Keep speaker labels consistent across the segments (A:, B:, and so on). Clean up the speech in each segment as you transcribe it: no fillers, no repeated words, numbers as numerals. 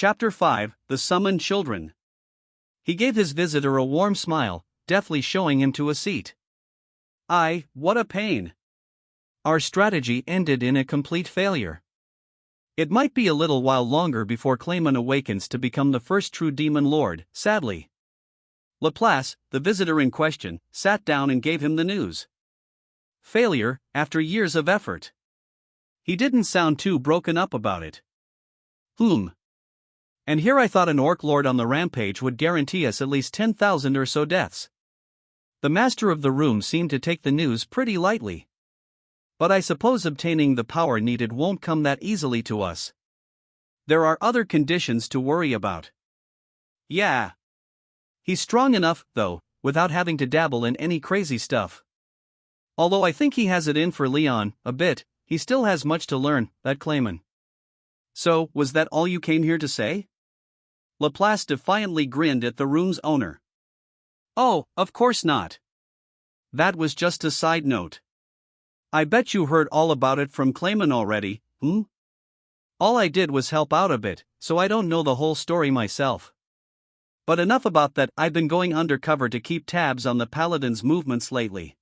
A: Chapter 5, The Summoned Children. He gave his visitor a warm smile, deftly showing him to a seat. What a pain. Our strategy ended in a complete failure. It might be a little while longer before Clayman awakens to become the first true demon lord, sadly. Laplace, the visitor in question, sat down and gave him the news. Failure, after years of effort. He didn't sound too broken up about it. And here I thought an orc lord on the rampage would guarantee us at least 10,000 or so deaths. The master of the room seemed to take the news pretty lightly. But I suppose obtaining the power needed won't come that easily to us. There are other conditions to worry about. Yeah. He's strong enough, though, without having to dabble in any crazy stuff. Although I think he has it in for Leon, a bit, he still has much to learn, that Clayman. So, was that all you came here to say? Laplace defiantly grinned at the room's owner. Oh, of course not. That was just a side note. I bet you heard all about it from Clayman already, All I did was help out a bit, so I don't know the whole story myself. But enough about that. I've been going undercover to keep tabs on the Paladins' movements lately.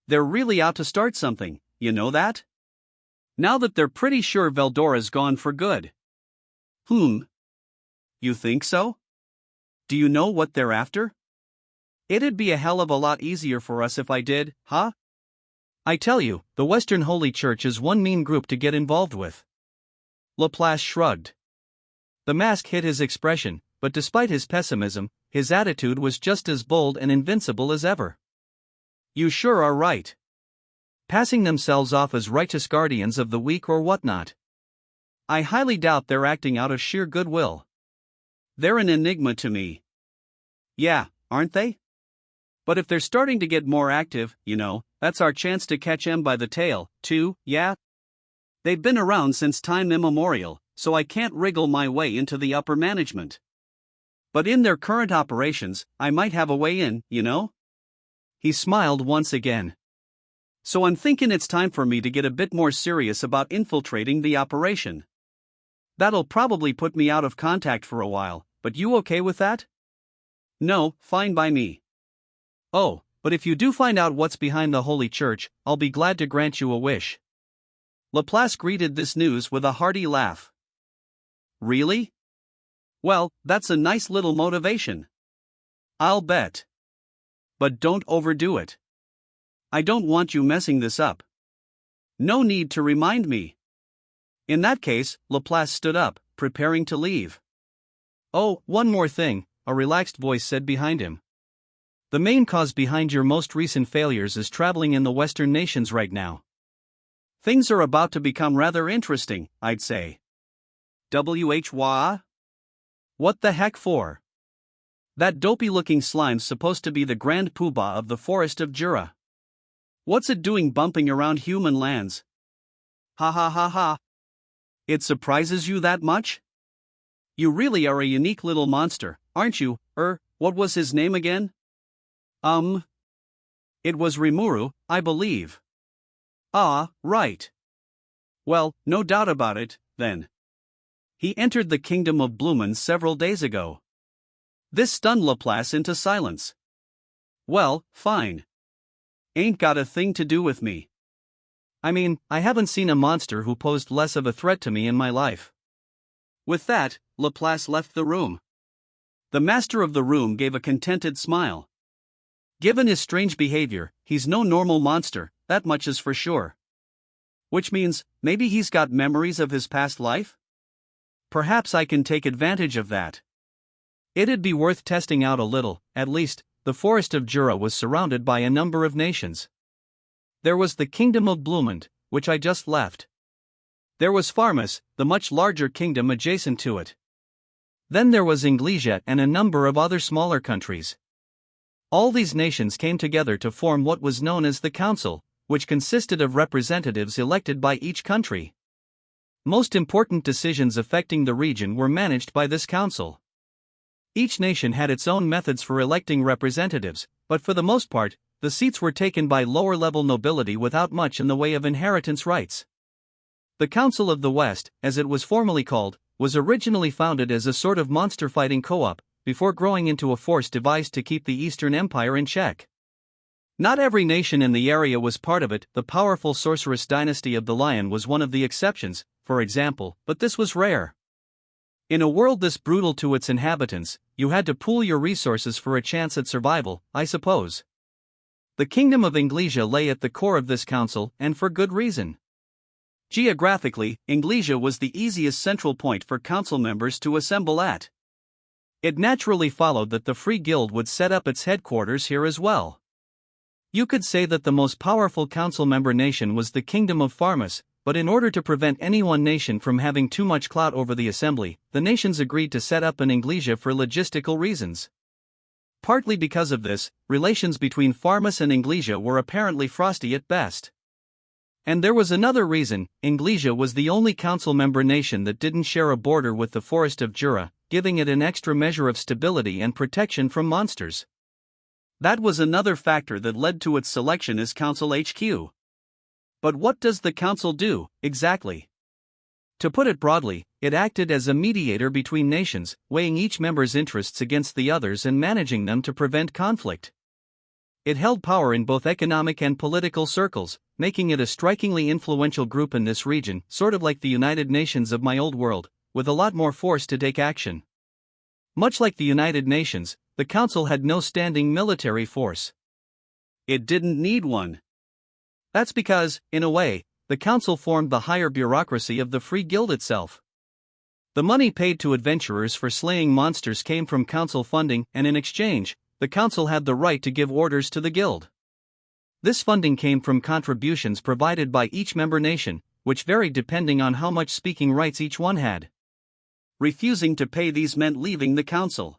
A: They're really out to start something, you know that? Now that they're pretty sure Veldora's gone for good. You think so? Do you know what they're after? It'd be a hell of a lot easier for us if I did, huh? I tell you, the Western Holy Church is one mean group to get involved with. Laplace shrugged. The mask hid his expression, but despite his pessimism, his attitude was just as bold and invincible as ever. You sure are right. Passing themselves off as righteous guardians of the weak or whatnot. I highly doubt they're acting out of sheer goodwill. They're an enigma to me. Yeah, aren't they? But if they're starting to get more active, that's our chance to catch 'em by the tail, too, yeah? They've been around since time immemorial, so I can't wriggle my way into the upper management. But in their current operations, I might have a way in, He smiled once again. So I'm thinking it's time for me to get a bit more serious about infiltrating the operation. That'll probably put me out of contact for a while, but you okay with that? No, fine by me. Oh, but if you do find out what's behind the Holy Church, I'll be glad to grant you a wish. Laplace greeted this news with a hearty laugh. Really? Well, that's a nice little motivation. I'll bet. But don't overdo it. I don't want you messing this up. No need to remind me. In that case, Laplace stood up, preparing to leave. Oh, one more thing, a relaxed voice said behind him. The main cause behind your most recent failures is traveling in the Western nations right now. Things are about to become rather interesting, I'd say. Why? What the heck for? That dopey-looking slime's supposed to be the grand poobah of the forest of Jura. What's it doing bumping around human lands? Ha ha ha ha. It surprises you that much? You really are a unique little monster, aren't you? What was his name again? It was Rimuru, I believe. Ah, right. Well, no doubt about it, then. He entered the kingdom of Blumen several days ago. This stunned Laplace into silence. Well, fine. Ain't got a thing to do with me. I mean, I haven't seen a monster who posed less of a threat to me in my life. With that, Laplace left the room. The master of the room gave a contented smile. Given his strange behavior, he's no normal monster, that much is for sure. Which means, maybe he's got memories of his past life? Perhaps I can take advantage of that. It'd be worth testing out a little. At least, the forest of Jura was surrounded by a number of nations. There was the kingdom of Blumend, which I just left. There was Farmus, the much larger kingdom adjacent to it. Then there was Inglesia and a number of other smaller countries. All these nations came together to form what was known as the Council, which consisted of representatives elected by each country. Most important decisions affecting the region were managed by this council. Each nation had its own methods for electing representatives, but for the most part, the seats were taken by lower-level nobility without much in the way of inheritance rights. The Council of the West, as it was formally called, was originally founded as a sort of monster fighting co-op, before growing into a force devised to keep the Eastern Empire in check. Not every nation in the area was part of it. The powerful sorceress dynasty of the Lion was one of the exceptions, for example, but this was rare. In a world this brutal to its inhabitants, you had to pool your resources for a chance at survival, I suppose. The kingdom of Inglesia lay at the core of this council, and for good reason. Geographically, Inglesia was the easiest central point for council members to assemble at. It naturally followed that the Free Guild would set up its headquarters here as well. You could say that the most powerful council member nation was the Kingdom of Pharmus, but in order to prevent any one nation from having too much clout over the assembly, the nations agreed to set up an Inglesia for logistical reasons. Partly because of this, relations between Pharmus and Inglesia were apparently frosty at best. And there was another reason: Inglesia was the only council member nation that didn't share a border with the Forest of Jura, giving it an extra measure of stability and protection from monsters. That was another factor that led to its selection as Council HQ. But what does the Council do, exactly? To put it broadly, it acted as a mediator between nations, weighing each member's interests against the others and managing them to prevent conflict. It held power in both economic and political circles, making it a strikingly influential group in this region, sort of like the United Nations of my old world, with a lot more force to take action. Much like the United Nations, the Council had no standing military force. It didn't need one. That's because, in a way, the Council formed the higher bureaucracy of the Free Guild itself. The money paid to adventurers for slaying monsters came from Council funding, and in exchange, the Council had the right to give orders to the Guild. This funding came from contributions provided by each member nation, which varied depending on how much speaking rights each one had. Refusing to pay these meant leaving the Council.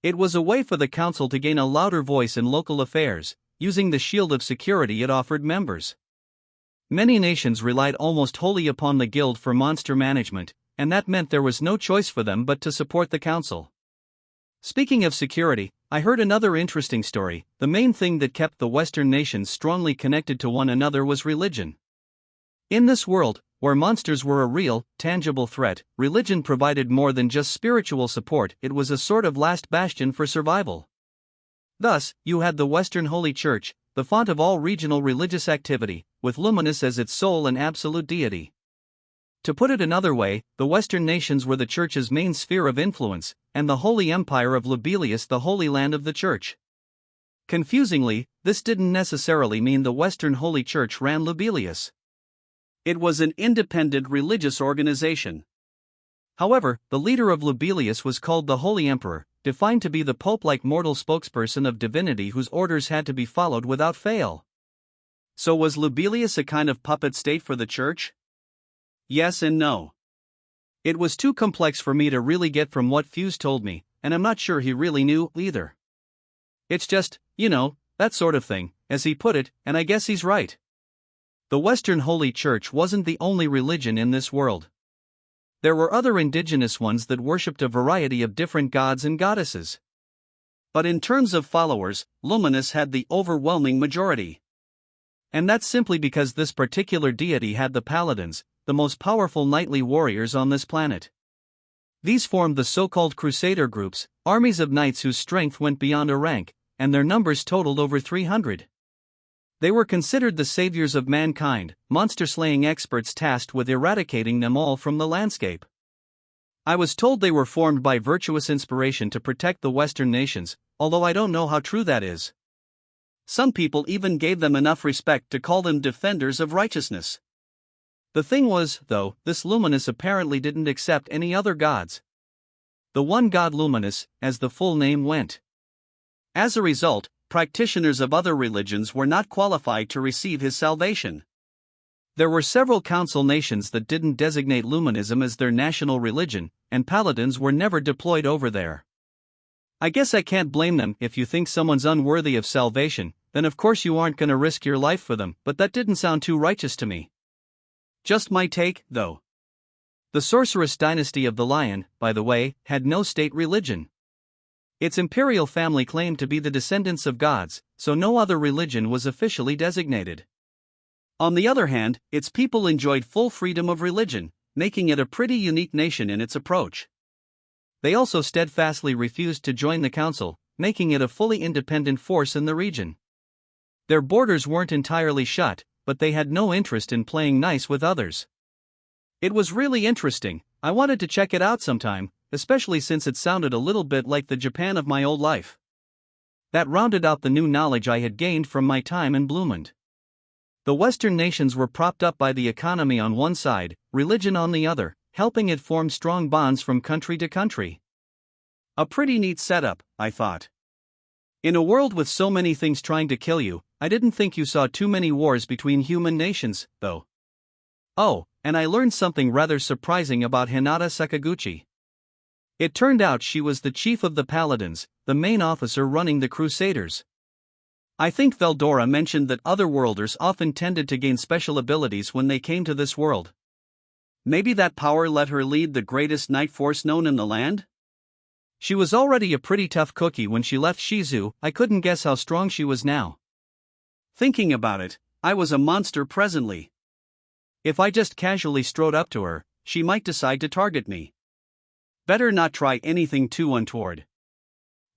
A: It was a way for the Council to gain a louder voice in local affairs, using the shield of security it offered members. Many nations relied almost wholly upon the Guild for monster management, and that meant there was no choice for them but to support the Council. Speaking of security, I heard another interesting story. The main thing that kept the Western nations strongly connected to one another was religion. In this world, where monsters were a real, tangible threat, religion provided more than just spiritual support. It was a sort of last bastion for survival. Thus, you had the Western Holy Church, the font of all regional religious activity, with Luminous as its sole and absolute deity. To put it another way, the Western nations were the Church's main sphere of influence, and the Holy Empire of Lobilius the Holy Land of the Church. Confusingly, this didn't necessarily mean the Western Holy Church ran Lobilius. It was an independent religious organization. However, the leader of Lobilius was called the Holy Emperor, defined to be the pope-like mortal spokesperson of divinity whose orders had to be followed without fail. So was Lobilius a kind of puppet state for the Church? Yes and no. It was too complex for me to really get from what Fuse told me, and I'm not sure he really knew either. It's just, that sort of thing, as he put it, and I guess he's right. The Western Holy Church wasn't the only religion in this world. There were other indigenous ones that worshipped a variety of different gods and goddesses. But in terms of followers, Luminous had the overwhelming majority. And that's simply because this particular deity had the paladins, the most powerful knightly warriors on this planet. These formed the so-called Crusader groups, armies of knights whose strength went beyond a rank, and their numbers totaled over 300. They were considered the saviors of mankind, monster-slaying experts tasked with eradicating them all from the landscape. I was told they were formed by virtuous inspiration to protect the Western nations, although I don't know how true that is. Some people even gave them enough respect to call them defenders of righteousness. The thing was, though, this Luminous apparently didn't accept any other gods. The one god Luminous, as the full name went. As a result, practitioners of other religions were not qualified to receive his salvation. There were several council nations that didn't designate Luminism as their national religion, and paladins were never deployed over there. I guess I can't blame them. If you think someone's unworthy of salvation, then of course you aren't gonna risk your life for them, but that didn't sound too righteous to me. Just my take, though. The sorceress dynasty of the Lion, by the way, had no state religion. Its imperial family claimed to be the descendants of gods, so no other religion was officially designated. On the other hand, its people enjoyed full freedom of religion, making it a pretty unique nation in its approach. They also steadfastly refused to join the council, making it a fully independent force in the region. Their borders weren't entirely shut, but they had no interest in playing nice with others. It was really interesting. I wanted to check it out sometime, especially since it sounded a little bit like the Japan of my old life. That rounded out the new knowledge I had gained from my time in Bloomond. The Western nations were propped up by the economy on one side, religion on the other, helping it form strong bonds from country to country. A pretty neat setup, I thought. In a world with so many things trying to kill you, I didn't think you saw too many wars between human nations, though. Oh, and I learned something rather surprising about Hinata Sakaguchi. It turned out she was the chief of the Paladins, the main officer running the Crusaders. I think Veldora mentioned that otherworlders often tended to gain special abilities when they came to this world. Maybe that power let her lead the greatest night force known in the land? She was already a pretty tough cookie when she left Shizu. I couldn't guess how strong she was now. Thinking about it, I was a monster presently. If I just casually strode up to her, she might decide to target me. Better not try anything too untoward.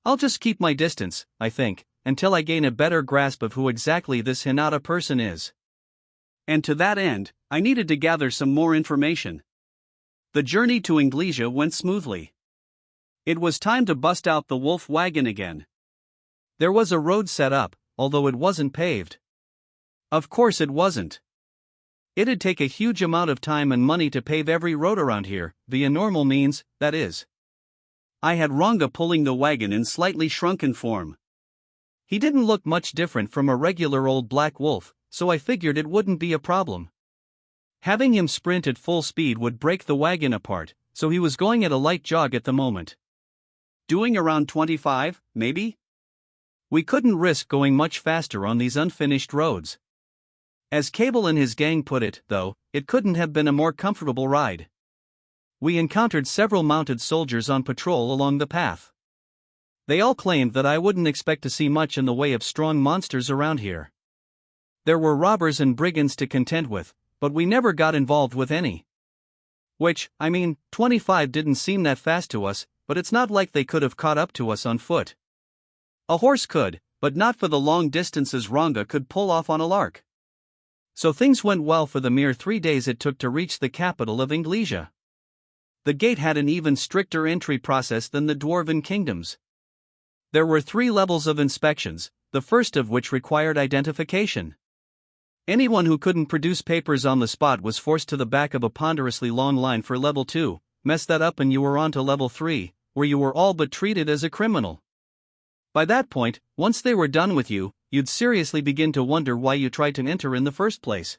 A: I'll just keep my distance, I think, until I gain a better grasp of who exactly this Hinata person is. And to that end, I needed to gather some more information. The journey to Inglesia went smoothly. It was time to bust out the wolf wagon again. There was a road set up, although it wasn't paved. Of course it wasn't. It'd take a huge amount of time and money to pave every road around here, via normal means, that is. I had Ranga pulling the wagon in slightly shrunken form. He didn't look much different from a regular old black wolf, so I figured it wouldn't be a problem. Having him sprint at full speed would break the wagon apart, so he was going at a light jog at the moment. Doing around 25, maybe? We couldn't risk going much faster on these unfinished roads. As Cable and his gang put it, though, it couldn't have been a more comfortable ride. We encountered several mounted soldiers on patrol along the path. They all claimed that I wouldn't expect to see much in the way of strong monsters around here. There were robbers and brigands to contend with, but we never got involved with any. Which, 25 didn't seem that fast to us, but it's not like they could have caught up to us on foot. A horse could, but not for the long distances Ranga could pull off on a lark. So things went well for the mere 3 days it took to reach the capital of Inglesia. The gate had an even stricter entry process than the Dwarven kingdoms. There were 3 levels of inspections, the first of which required identification. Anyone who couldn't produce papers on the spot was forced to the back of a ponderously long line for level 2, mess that up and you were on to level 3, where you were all but treated as a criminal. By that point, once they were done with you, you'd seriously begin to wonder why you tried to enter in the first place.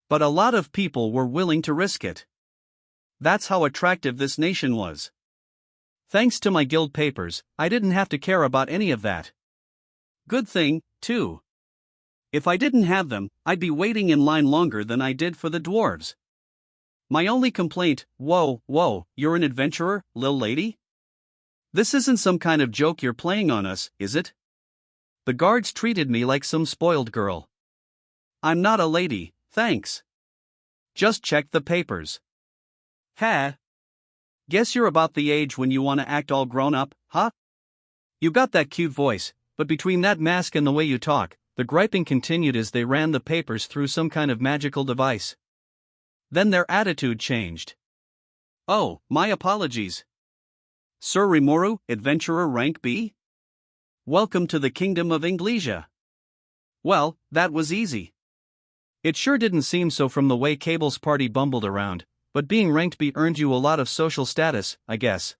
A: But a lot of people were willing to risk it. That's how attractive this nation was. Thanks to my guild papers, I didn't have to care about any of that. Good thing, too. If I didn't have them, I'd be waiting in line longer than I did for the dwarves. My only complaint, whoa, you're an adventurer, lil lady? This isn't some kind of joke you're playing on us, is it? The guards treated me like some spoiled girl. I'm not a lady, thanks. Just check the papers. Guess you're about the age when you want to act all grown up, huh? You got that cute voice, but between that mask and the way you talk, the griping continued as they ran the papers through some kind of magical device. Then their attitude changed. Oh, my apologies. Sir Rimuru, adventurer rank B? Welcome to the kingdom of Inglesia. Well, that was easy. It sure didn't seem so from the way Cable's party bumbled around, but being ranked B earned you a lot of social status, I guess.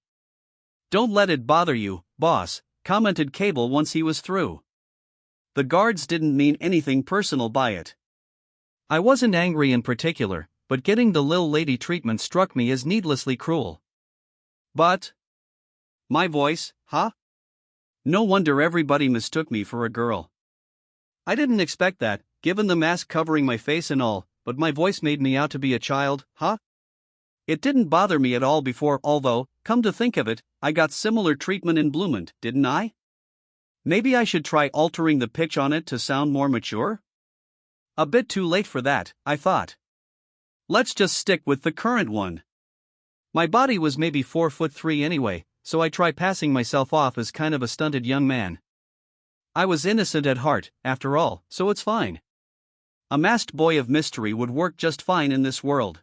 A: Don't let it bother you, boss, commented Cable once he was through. The guards didn't mean anything personal by it. I wasn't angry in particular, but getting the lil lady treatment struck me as needlessly cruel. But my voice, huh? No wonder everybody mistook me for a girl. I didn't expect that, given the mask covering my face and all, but my voice made me out to be a child, huh? It didn't bother me at all before, although, come to think of it, I got similar treatment in Bloomond, didn't I? Maybe I should try altering the pitch on it to sound more mature? A bit too late for that, I thought. Let's just stick with the current one. My body was maybe 4'3" anyway, so I try passing myself off as kind of a stunted young man. I was innocent at heart, after all, so it's fine. A masked boy of mystery would work just fine in this world.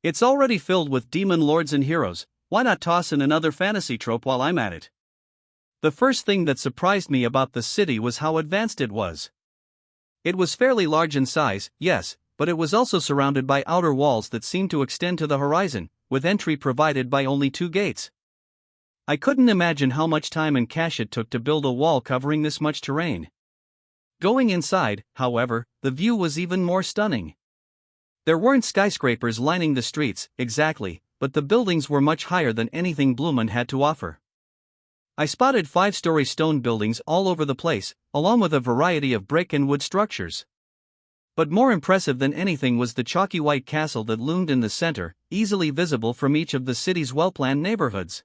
A: It's already filled with demon lords and heroes, why not toss in another fantasy trope while I'm at it? The first thing that surprised me about the city was how advanced it was. It was fairly large in size, yes, but it was also surrounded by outer walls that seemed to extend to the horizon, with entry provided by only 2 gates. I couldn't imagine how much time and cash it took to build a wall covering this much terrain. Going inside, however, the view was even more stunning. There weren't skyscrapers lining the streets, exactly, but the buildings were much higher than anything Bloomund had to offer. I spotted 5-story stone buildings all over the place, along with a variety of brick and wood structures. But more impressive than anything was the chalky white castle that loomed in the center, easily visible from each of the city's well-planned neighborhoods.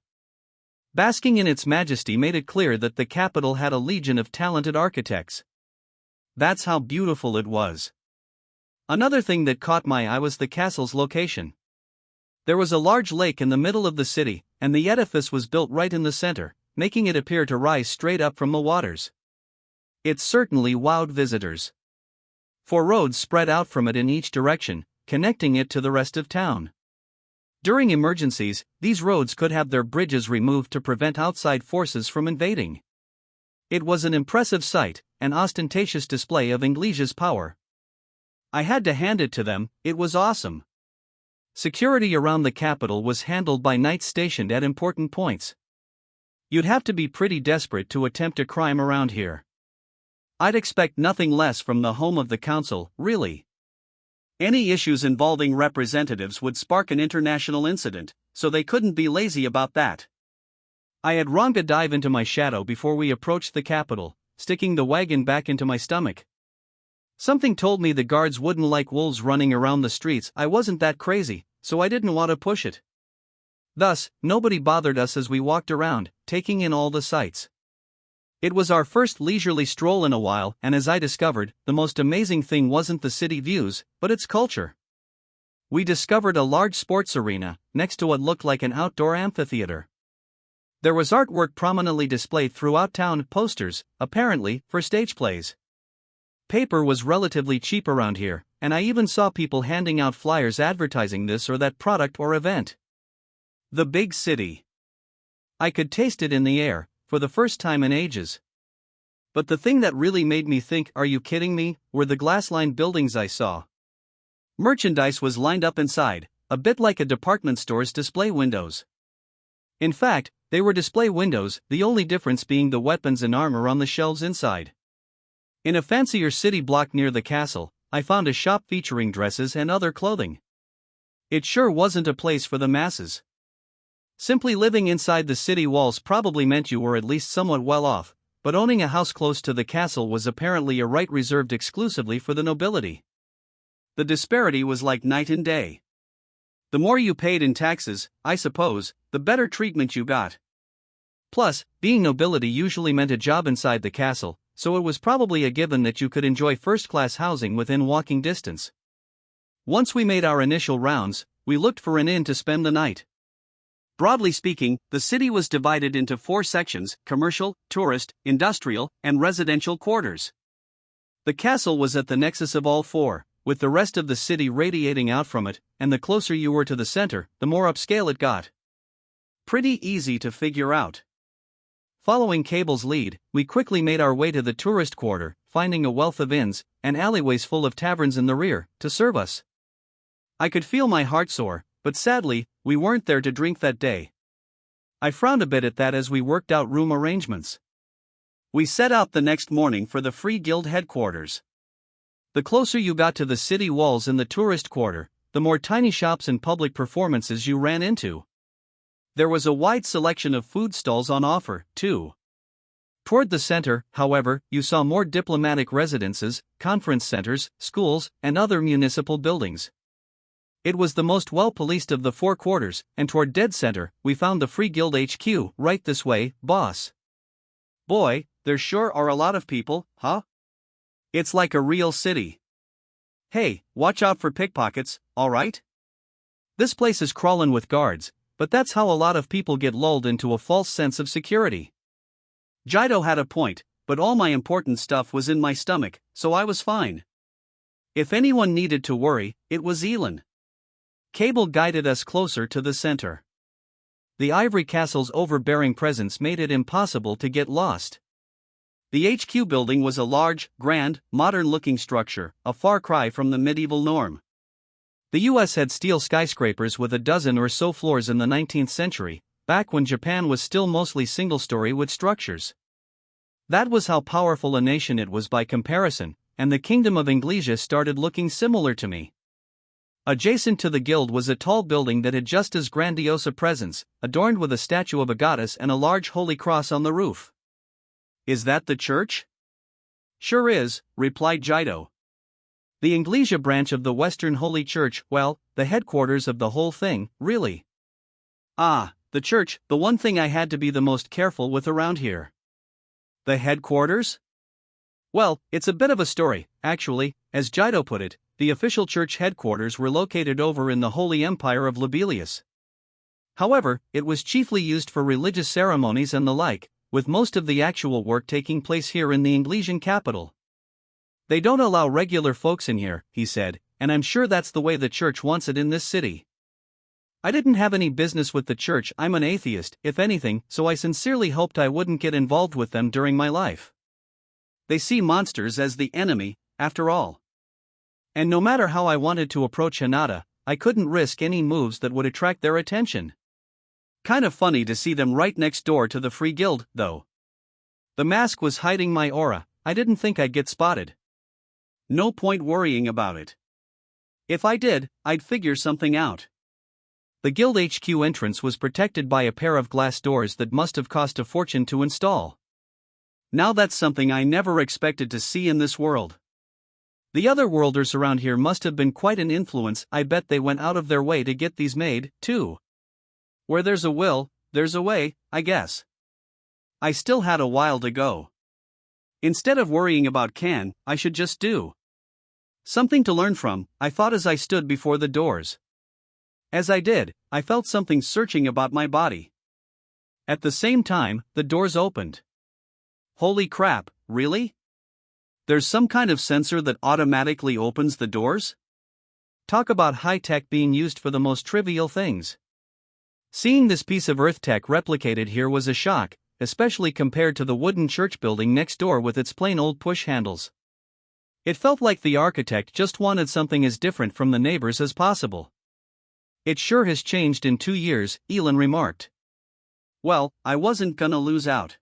A: Basking in its majesty made it clear that the capital had a legion of talented architects. That's how beautiful it was. Another thing that caught my eye was the castle's location. There was a large lake in the middle of the city, and the edifice was built right in the center, making it appear to rise straight up from the waters. It certainly wowed visitors. 4 roads spread out from it in each direction, connecting it to the rest of town. During emergencies, these roads could have their bridges removed to prevent outside forces from invading. It was an impressive sight, an ostentatious display of Englis's power. I had to hand it to them, it was awesome. Security around the capital was handled by knights stationed at important points. You'd have to be pretty desperate to attempt a crime around here. I'd expect nothing less from the home of the council, really. Any issues involving representatives would spark an international incident, so they couldn't be lazy about that. I had wronged a dive into my shadow before we approached the capital, sticking the wagon back into my stomach. Something told me the guards wouldn't like wolves running around the streets. I wasn't that crazy, so I didn't want to push it. Thus, nobody bothered us as we walked around, taking in all the sights. It was our first leisurely stroll in a while, and as I discovered, the most amazing thing wasn't the city views, but its culture. We discovered a large sports arena, next to what looked like an outdoor amphitheater. There was artwork prominently displayed throughout town, posters, apparently, for stage plays. Paper was relatively cheap around here, and I even saw people handing out flyers advertising this or that product or event. The big city. I could taste it in the air, for the first time in ages. But the thing that really made me think, are you kidding me, were the glass-lined buildings I saw. Merchandise was lined up inside, a bit like a department store's display windows. In fact, they were display windows, the only difference being the weapons and armor on the shelves inside. In a fancier city block near the castle, I found a shop featuring dresses and other clothing. It sure wasn't a place for the masses. Simply living inside the city walls probably meant you were at least somewhat well off, but owning a house close to the castle was apparently a right reserved exclusively for the nobility. The disparity was like night and day. The more you paid in taxes, I suppose, the better treatment you got. Plus, being nobility usually meant a job inside the castle, so it was probably a given that you could enjoy first-class housing within walking distance. Once we made our initial rounds, we looked for an inn to spend the night. Broadly speaking, the city was divided into 4 sections: commercial, tourist, industrial, and residential quarters. The castle was at the nexus of all 4, with the rest of the city radiating out from it, and the closer you were to the center, the more upscale it got. Pretty easy to figure out. Following Cable's lead, we quickly made our way to the tourist quarter, finding a wealth of inns, and alleyways full of taverns in the rear, to serve us. I could feel my heart soar, but sadly, we weren't there to drink that day. I frowned a bit at that as we worked out room arrangements. We set out the next morning for the Free Guild headquarters. The closer you got to the city walls in the tourist quarter, the more tiny shops and public performances you ran into. There was a wide selection of food stalls on offer, too. Toward the center, however, you saw more diplomatic residences, conference centers, schools, and other municipal buildings. It was the most well-policed of the 4 quarters, and toward dead center, we found the Free Guild HQ. Right this way, boss. Boy, there sure are a lot of people, huh? It's like a real city. Hey, watch out for pickpockets, alright? This place is crawlin' with guards, but that's how a lot of people get lulled into a false sense of security. Jaido had a point, but all my important stuff was in my stomach, so I was fine. If anyone needed to worry, it was Elin. Cable guided us closer to the center. The Ivory Castle's overbearing presence made it impossible to get lost. The HQ building was a large, grand, modern-looking structure, a far cry from the medieval norm. The US had steel skyscrapers with a dozen or so floors in the 19th century, back when Japan was still mostly single-story wood structures. That was how powerful a nation it was by comparison, and the Kingdom of Inglesia started looking similar to me. Adjacent to the guild was a tall building that had just as grandiose a presence, adorned with a statue of a goddess and a large holy cross on the roof. Is that the church? Sure is, replied Jaido. The Inglesia branch of the Western Holy Church, well, the headquarters of the whole thing, really. Ah, the church, the one thing I had to be the most careful with around here. The headquarters? Well, it's a bit of a story, actually. As Jaido put it, the official church headquarters were located over in the Holy Empire of Lobelia. However, it was chiefly used for religious ceremonies and the like, with most of the actual work taking place here in the Inglesian capital. They don't allow regular folks in here, he said, and I'm sure that's the way the church wants it in this city. I didn't have any business with the church, I'm an atheist, if anything, so I sincerely hoped I wouldn't get involved with them during my life. They see monsters as the enemy, after all. And no matter how I wanted to approach Hinata, I couldn't risk any moves that would attract their attention. Kind of funny to see them right next door to the Free Guild, though. The mask was hiding my aura, I didn't think I'd get spotted. No point worrying about it. If I did, I'd figure something out. The guild HQ entrance was protected by a pair of glass doors that must have cost a fortune to install. Now that's something I never expected to see in this world. The other worlders around here must have been quite an influence, I bet they went out of their way to get these made, too. Where there's a will, there's a way, I guess. I still had a while to go. Instead of worrying about can, I should just do. Something to learn from, I thought as I stood before the doors. As I did, I felt something searching about my body. At the same time, the doors opened. Holy crap, really? There's some kind of sensor that automatically opens the doors? Talk about high-tech being used for the most trivial things. Seeing this piece of Earth tech replicated here was a shock, especially compared to the wooden church building next door with its plain old push handles. It felt like the architect just wanted something as different from the neighbors as possible. It sure has changed in 2 years, Elin remarked. Well, I wasn't gonna lose out.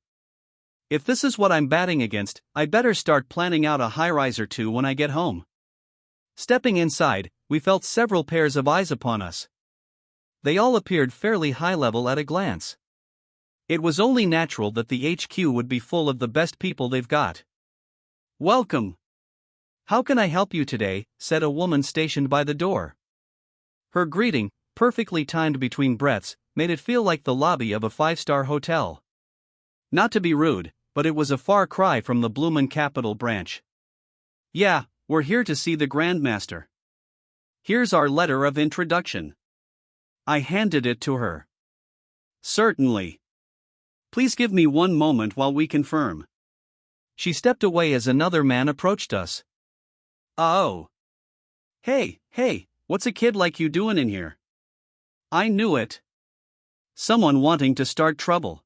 A: If this is what I'm batting against, I'd better start planning out a high-rise or two when I get home. Stepping inside, we felt several pairs of eyes upon us. They all appeared fairly high-level at a glance. It was only natural that the HQ would be full of the best people they've got. Welcome. How can I help you today? Said a woman stationed by the door. Her greeting, perfectly timed between breaths, made it feel like the lobby of a 5-star hotel. Not to be rude, but it was a far cry from the Bloomin' Capital branch. Yeah, we're here to see the Grandmaster. Here's our letter of introduction. I handed it to her. Certainly. Please give me one moment while we confirm. She stepped away as another man approached us. Oh. Hey, what's a kid like you doing in here? I knew it. Someone wanting to start trouble.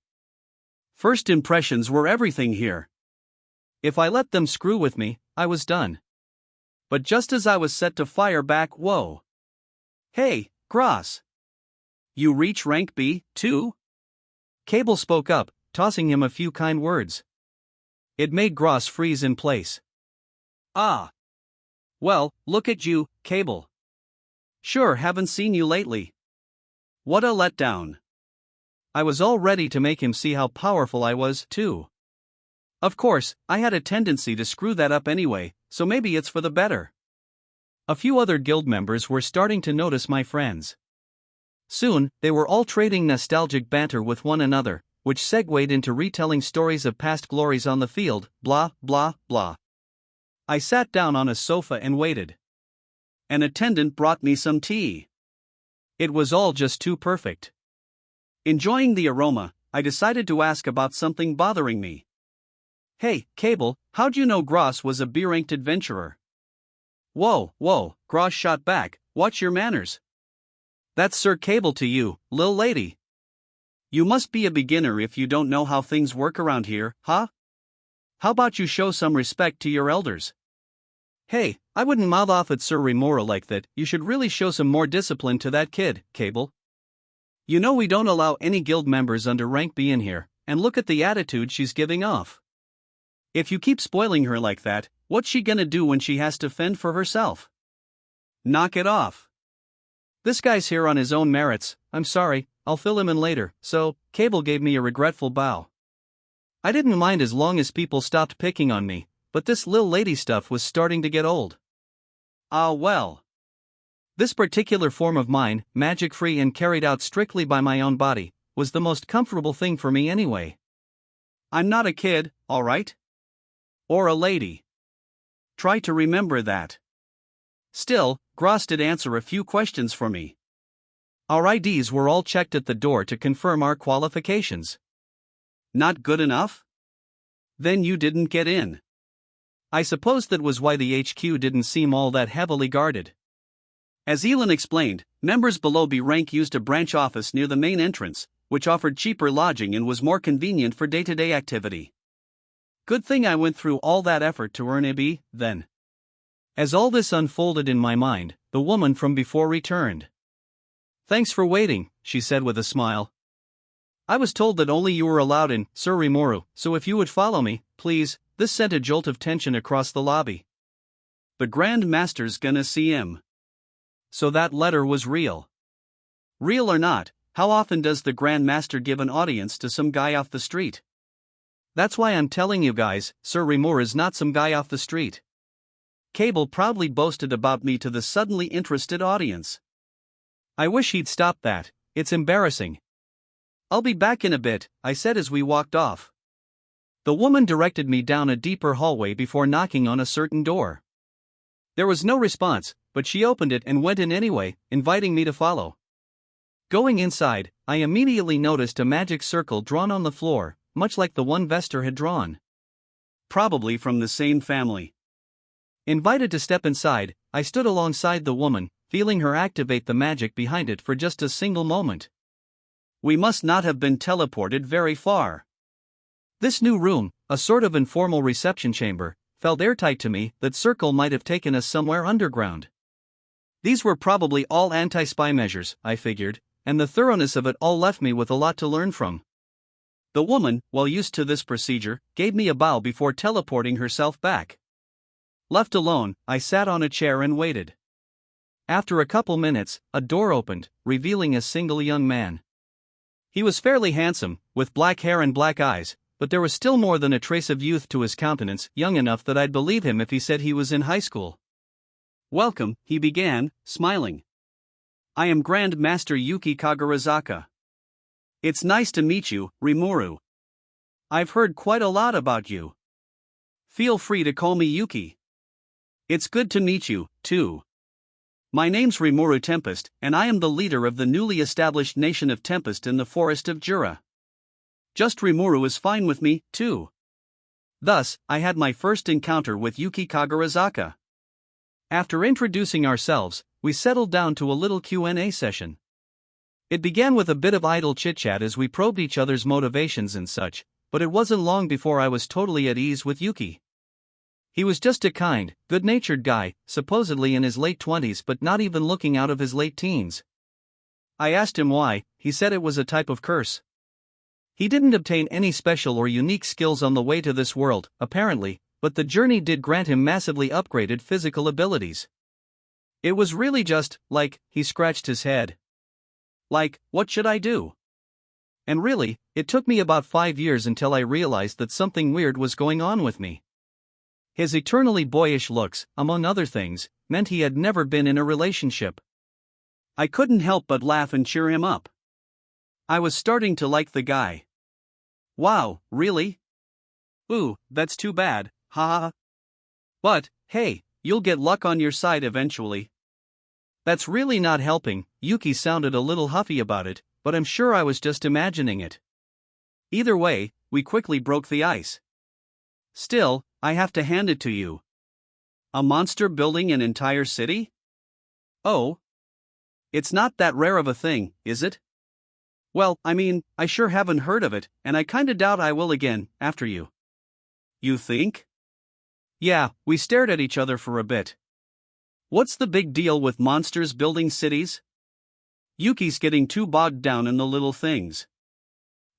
A: First impressions were everything here. If I let them screw with me, I was done. But just as I was set to fire back, whoa. Hey, Gross. You reach rank B, too? Cable spoke up, tossing him a few kind words. It made Gross freeze in place. Ah. Well, look at you, Cable. Sure, haven't seen you lately. What a letdown. I was all ready to make him see how powerful I was, too. Of course, I had a tendency to screw that up anyway, so maybe it's for the better. A few other guild members were starting to notice my friends. Soon, they were all trading nostalgic banter with one another, which segued into retelling stories of past glories on the field, blah, blah, blah. I sat down on a sofa and waited. An attendant brought me some tea. It was all just too perfect. Enjoying the aroma, I decided to ask about something bothering me. Hey, Cable, how'd you know Gross was a B-ranked adventurer? Whoa, Gross shot back, watch your manners. That's Sir Cable to you, lil lady. You must be a beginner if you don't know how things work around here, huh? How about you show some respect to your elders? Hey, I wouldn't mouth off at Sir Rimuru like that, you should really show some more discipline to that kid, Cable. You know we don't allow any guild members under rank B in here, and look at the attitude she's giving off. If you keep spoiling her like that, what's she gonna do when she has to fend for herself? Knock it off. This guy's here on his own merits, I'm sorry, I'll fill him in later, so, Cable gave me a regretful bow. I didn't mind as long as people stopped picking on me, but this lil lady stuff was starting to get old. Ah well. This particular form of mine, magic-free and carried out strictly by my own body, was the most comfortable thing for me anyway. I'm not a kid, alright? Or a lady. Try to remember that. Still, Gross did answer a few questions for me. Our IDs were all checked at the door to confirm our qualifications. Not good enough? Then you didn't get in. I suppose that was why the HQ didn't seem all that heavily guarded. As Elin explained, members below B rank used a branch office near the main entrance, which offered cheaper lodging and was more convenient for day-to-day activity. Good thing I went through all that effort to earn a B, then. As all this unfolded in my mind, the woman from before returned. Thanks for waiting, she said with a smile. I was told that only you were allowed in, Sir Rimuru, so if you would follow me, please. This sent a jolt of tension across the lobby. The Grand Master's gonna see him. So that letter was real. Real or not, how often does the Grand Master give an audience to some guy off the street? That's why I'm telling you guys, Sir Rimuru is not some guy off the street. Cable proudly boasted about me to the suddenly interested audience. I wish he'd stop that, it's embarrassing. I'll be back in a bit, I said as we walked off. The woman directed me down a deeper hallway before knocking on a certain door. There was no response, but she opened it and went in anyway, inviting me to follow. Going inside, I immediately noticed a magic circle drawn on the floor, much like the one Vester had drawn. Probably from the same family. Invited to step inside, I stood alongside the woman, feeling her activate the magic behind it for just a single moment. We must not have been teleported very far. This new room, a sort of informal reception chamber, felt airtight to me. That circle might have taken us somewhere underground. These were probably all anti-spy measures, I figured, and the thoroughness of it all left me with a lot to learn from. The woman, well used to this procedure, gave me a bow before teleporting herself back. Left alone, I sat on a chair and waited. After a couple minutes, a door opened, revealing a single young man. He was fairly handsome, with black hair and black eyes, but there was still more than a trace of youth to his countenance, young enough that I'd believe him if he said he was in high school. Welcome, he began, smiling. I am Grand Master Yuki Kagarazaka. It's nice to meet you, Rimuru. I've heard quite a lot about you. Feel free to call me Yuki. It's good to meet you, too. My name's Rimuru Tempest, and I am the leader of the newly established nation of Tempest in the forest of Jura. Just Rimuru is fine with me, too. Thus, I had my first encounter with Yuki Kagarazaka. After introducing ourselves, we settled down to a little Q&A session. It began with a bit of idle chit-chat as we probed each other's motivations and such, but it wasn't long before I was totally at ease with Yuki. He was just a kind, good-natured guy, supposedly in his late 20s but not even looking out of his late teens. I asked him why. He said it was a type of curse. He didn't obtain any special or unique skills on the way to this world, apparently, but the journey did grant him massively upgraded physical abilities. It was really just, like, he scratched his head. Like, what should I do? And really, it took me about 5 years until I realized that something weird was going on with me. His eternally boyish looks, among other things, meant he had never been in a relationship. I couldn't help but laugh and cheer him up. I was starting to like the guy. Wow, really? Ooh, that's too bad, haha. But, hey, you'll get luck on your side eventually. That's really not helping. Yuki sounded a little huffy about it, but I'm sure I was just imagining it. Either way, we quickly broke the ice. Still, I have to hand it to you. A monster building an entire city? Oh. It's not that rare of a thing, is it? Well, I mean, I sure haven't heard of it, and I kinda doubt I will again, after you. You think? Yeah, we stared at each other for a bit. What's the big deal with monsters building cities? Yuki's getting too bogged down in the little things.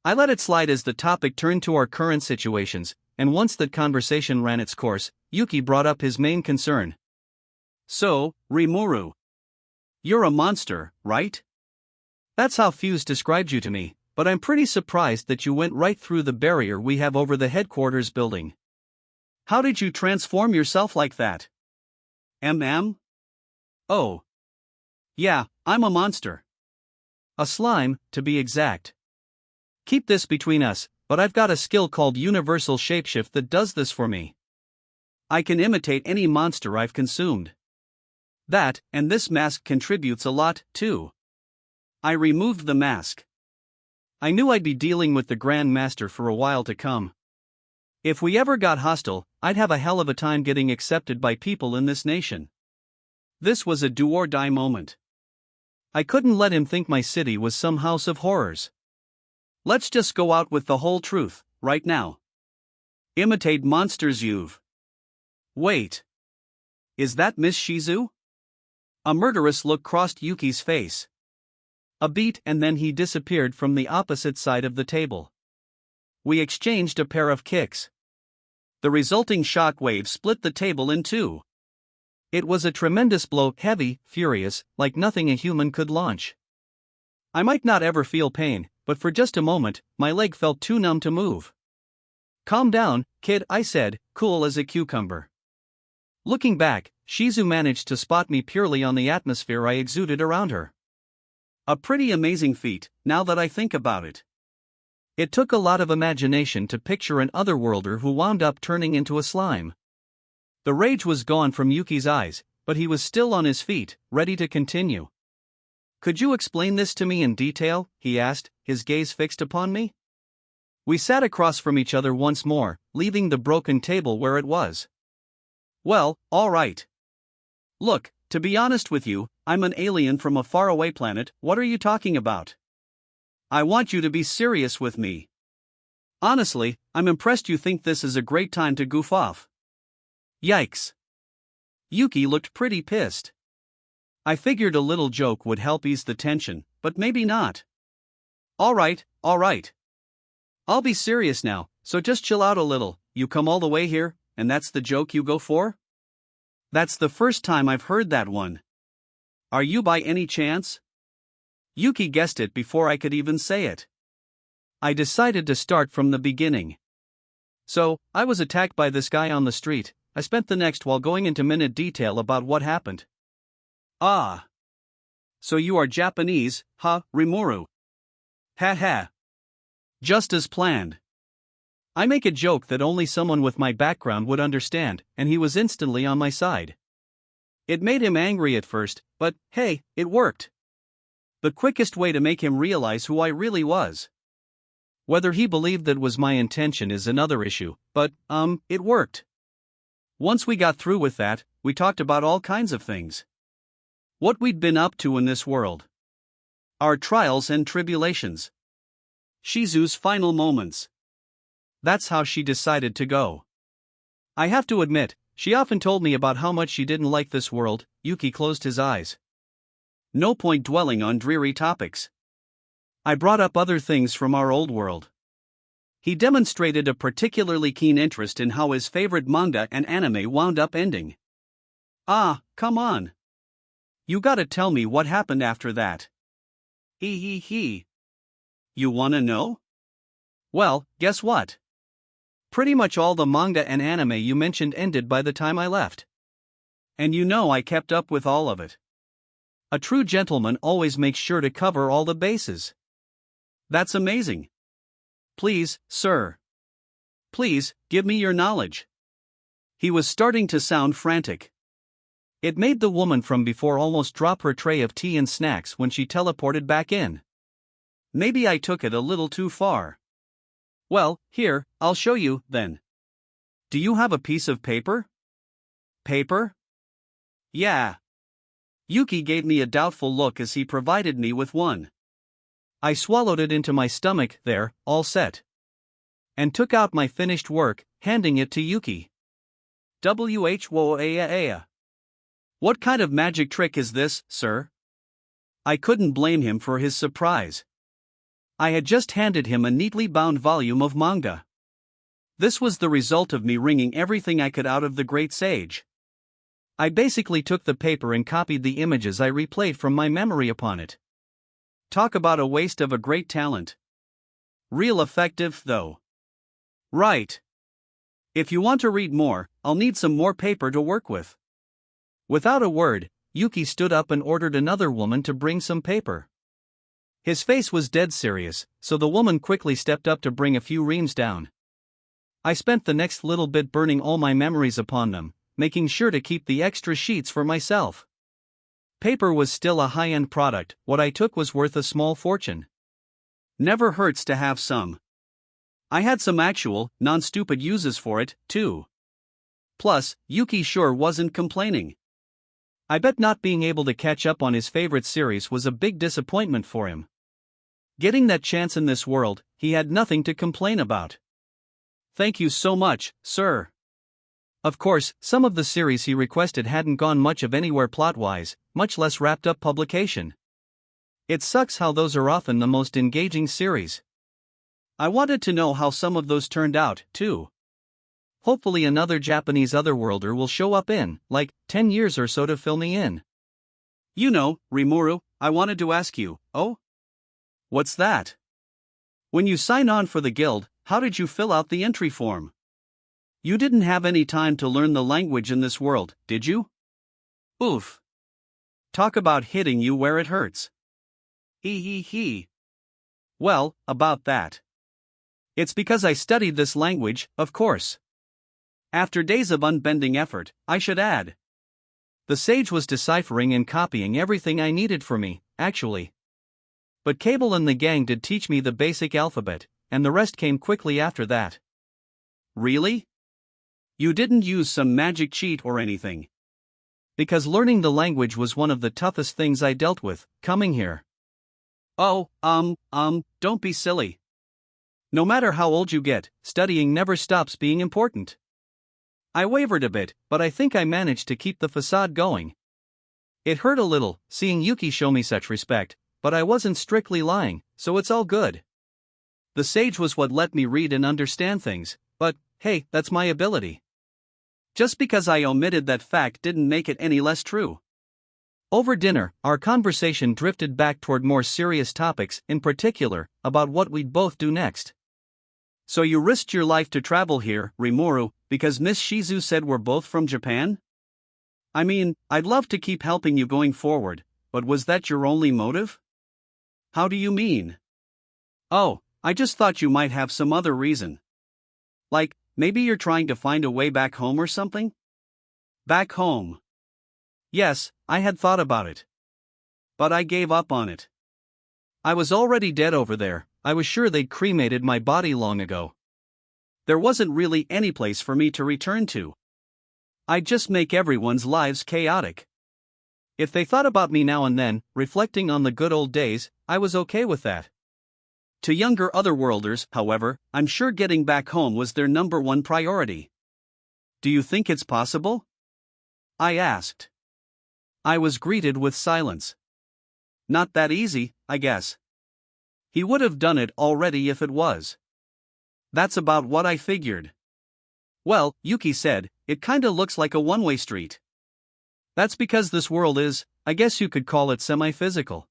A: I let it slide as the topic turned to our current situations, and once that conversation ran its course, Yuki brought up his main concern. So, Rimuru. You're a monster, right? That's how Fuse described you to me, but I'm pretty surprised that you went right through the barrier we have over the headquarters building. How did you transform yourself like that? Oh. Yeah, I'm a monster. A slime, to be exact. Keep this between us, but I've got a skill called Universal Shapeshift that does this for me. I can imitate any monster I've consumed. That, and this mask contributes a lot, too. I removed the mask. I knew I'd be dealing with the Grand Master for a while to come. If we ever got hostile, I'd have a hell of a time getting accepted by people in this nation. This was a do-or-die moment. I couldn't let him think my city was some house of horrors. Let's just go out with the whole truth, right now. Imitate monsters you've. Wait. Is that Miss Shizu? A murderous look crossed Yuki's face. A beat and then he disappeared from the opposite side of the table. We exchanged a pair of kicks. The resulting shock wave split the table in two. It was a tremendous blow, heavy, furious, like nothing a human could launch. I might not ever feel pain, but for just a moment, my leg felt too numb to move. Calm down, kid, I said, cool as a cucumber. Looking back, Shizu managed to spot me purely on the atmosphere I exuded around her. A pretty amazing feat, now that I think about it. It took a lot of imagination to picture an otherworlder who wound up turning into a slime. The rage was gone from Yuki's eyes, but he was still on his feet, ready to continue. Could you explain this to me in detail? He asked, his gaze fixed upon me. We sat across from each other once more, leaving the broken table where it was. Well, all right. Look, to be honest with you, I'm an alien from a faraway planet. What are you talking about? I want you to be serious with me. Honestly, I'm impressed you think this is a great time to goof off. Yikes. Yuki looked pretty pissed. I figured a little joke would help ease the tension, but maybe not. All right. I'll be serious now, so just chill out a little. You come all the way here, and that's the joke you go for? That's the first time I've heard that one. Are you by any chance? Yuki guessed it before I could even say it. I decided to start from the beginning. So, I was attacked by this guy on the street. I spent the next while going into minute detail about what happened. Ah. So you are Japanese, huh, Rimuru? Ha ha. Just as planned. I make a joke that only someone with my background would understand, and he was instantly on my side. It made him angry at first, but, hey, it worked. The quickest way to make him realize who I really was. Whether he believed that was my intention is another issue, but, it worked. Once we got through with that, we talked about all kinds of things. What we'd been up to in this world. Our trials and tribulations. Shizu's final moments. That's how she decided to go. I have to admit, she often told me about how much she didn't like this world. Yuki closed his eyes. No point dwelling on dreary topics. I brought up other things from our old world. He demonstrated a particularly keen interest in how his favorite manga and anime wound up ending. Ah, come on. You gotta tell me what happened after that. He. You wanna know? Well, guess what? Pretty much all the manga and anime you mentioned ended by the time I left. And you know I kept up with all of it. A true gentleman always makes sure to cover all the bases. That's amazing. Please, sir. Please, give me your knowledge. He was starting to sound frantic. It made the woman from before almost drop her tray of tea and snacks when she teleported back in. Maybe I took it a little too far. Well, here, I'll show you, then. Do you have a piece of paper? Paper? Yeah. Yuki gave me a doubtful look as he provided me with one. I swallowed it into my stomach, there, all set. And took out my finished work, handing it to Yuki. Whoa. What kind of magic trick is this, sir? I couldn't blame him for his surprise. I had just handed him a neatly bound volume of manga. This was the result of me wringing everything I could out of the great sage. I basically took the paper and copied the images I replayed from my memory upon it. Talk about a waste of a great talent. Real effective, though. Right. If you want to read more, I'll need some more paper to work with. Without a word, Yuki stood up and ordered another woman to bring some paper. His face was dead serious, so the woman quickly stepped up to bring a few reams down. I spent the next little bit burning all my memories upon them, making sure to keep the extra sheets for myself. Paper was still a high-end product, what I took was worth a small fortune. Never hurts to have some. I had some actual, non-stupid uses for it, too. Plus, Yuki sure wasn't complaining. I bet not being able to catch up on his favorite series was a big disappointment for him. Getting that chance in this world, he had nothing to complain about. Thank you so much, sir. Of course, some of the series he requested hadn't gone much of anywhere plot-wise, much less wrapped up publication. It sucks how those are often the most engaging series. I wanted to know how some of those turned out, too. Hopefully another Japanese otherworlder will show up in, 10 years or so to fill me in. You know, Rimuru, I wanted to ask you, oh? What's that? When you sign on for the guild, how did you fill out the entry form? You didn't have any time to learn the language in this world, did you? Oof. Talk about hitting you where it hurts. He. Well, about that. It's because I studied this language, of course. After days of unbending effort, I should add. The sage was deciphering and copying everything I needed for me, actually. But Cable and the gang did teach me the basic alphabet, and the rest came quickly after that. Really? You didn't use some magic cheat or anything? Because learning the language was one of the toughest things I dealt with, coming here. Oh, don't be silly. No matter how old you get, studying never stops being important. I wavered a bit, but I think I managed to keep the facade going. It hurt a little, seeing Yuki show me such respect, but I wasn't strictly lying, so it's all good. The sage was what let me read and understand things, but, hey, that's my ability. Just because I omitted that fact didn't make it any less true. Over dinner, our conversation drifted back toward more serious topics, in particular, about what we'd both do next. So you risked your life to travel here, Rimuru, because Miss Shizu said we're both from Japan? I mean, I'd love to keep helping you going forward, but was that your only motive? How do you mean? Oh, I just thought you might have some other reason. Like, maybe you're trying to find a way back home or something? Back home. Yes, I had thought about it. But I gave up on it. I was already dead over there. I was sure they'd cremated my body long ago. There wasn't really any place for me to return to. I'd just make everyone's lives chaotic. If they thought about me now and then, reflecting on the good old days, I was okay with that. To younger otherworlders, however, I'm sure getting back home was their number one priority. Do you think it's possible? I asked. I was greeted with silence. Not that easy, I guess. He would have done it already if it was. That's about what I figured. Well, Yuki said, it kinda looks like a one-way street. That's because this world is, I guess you could call it semi-physical.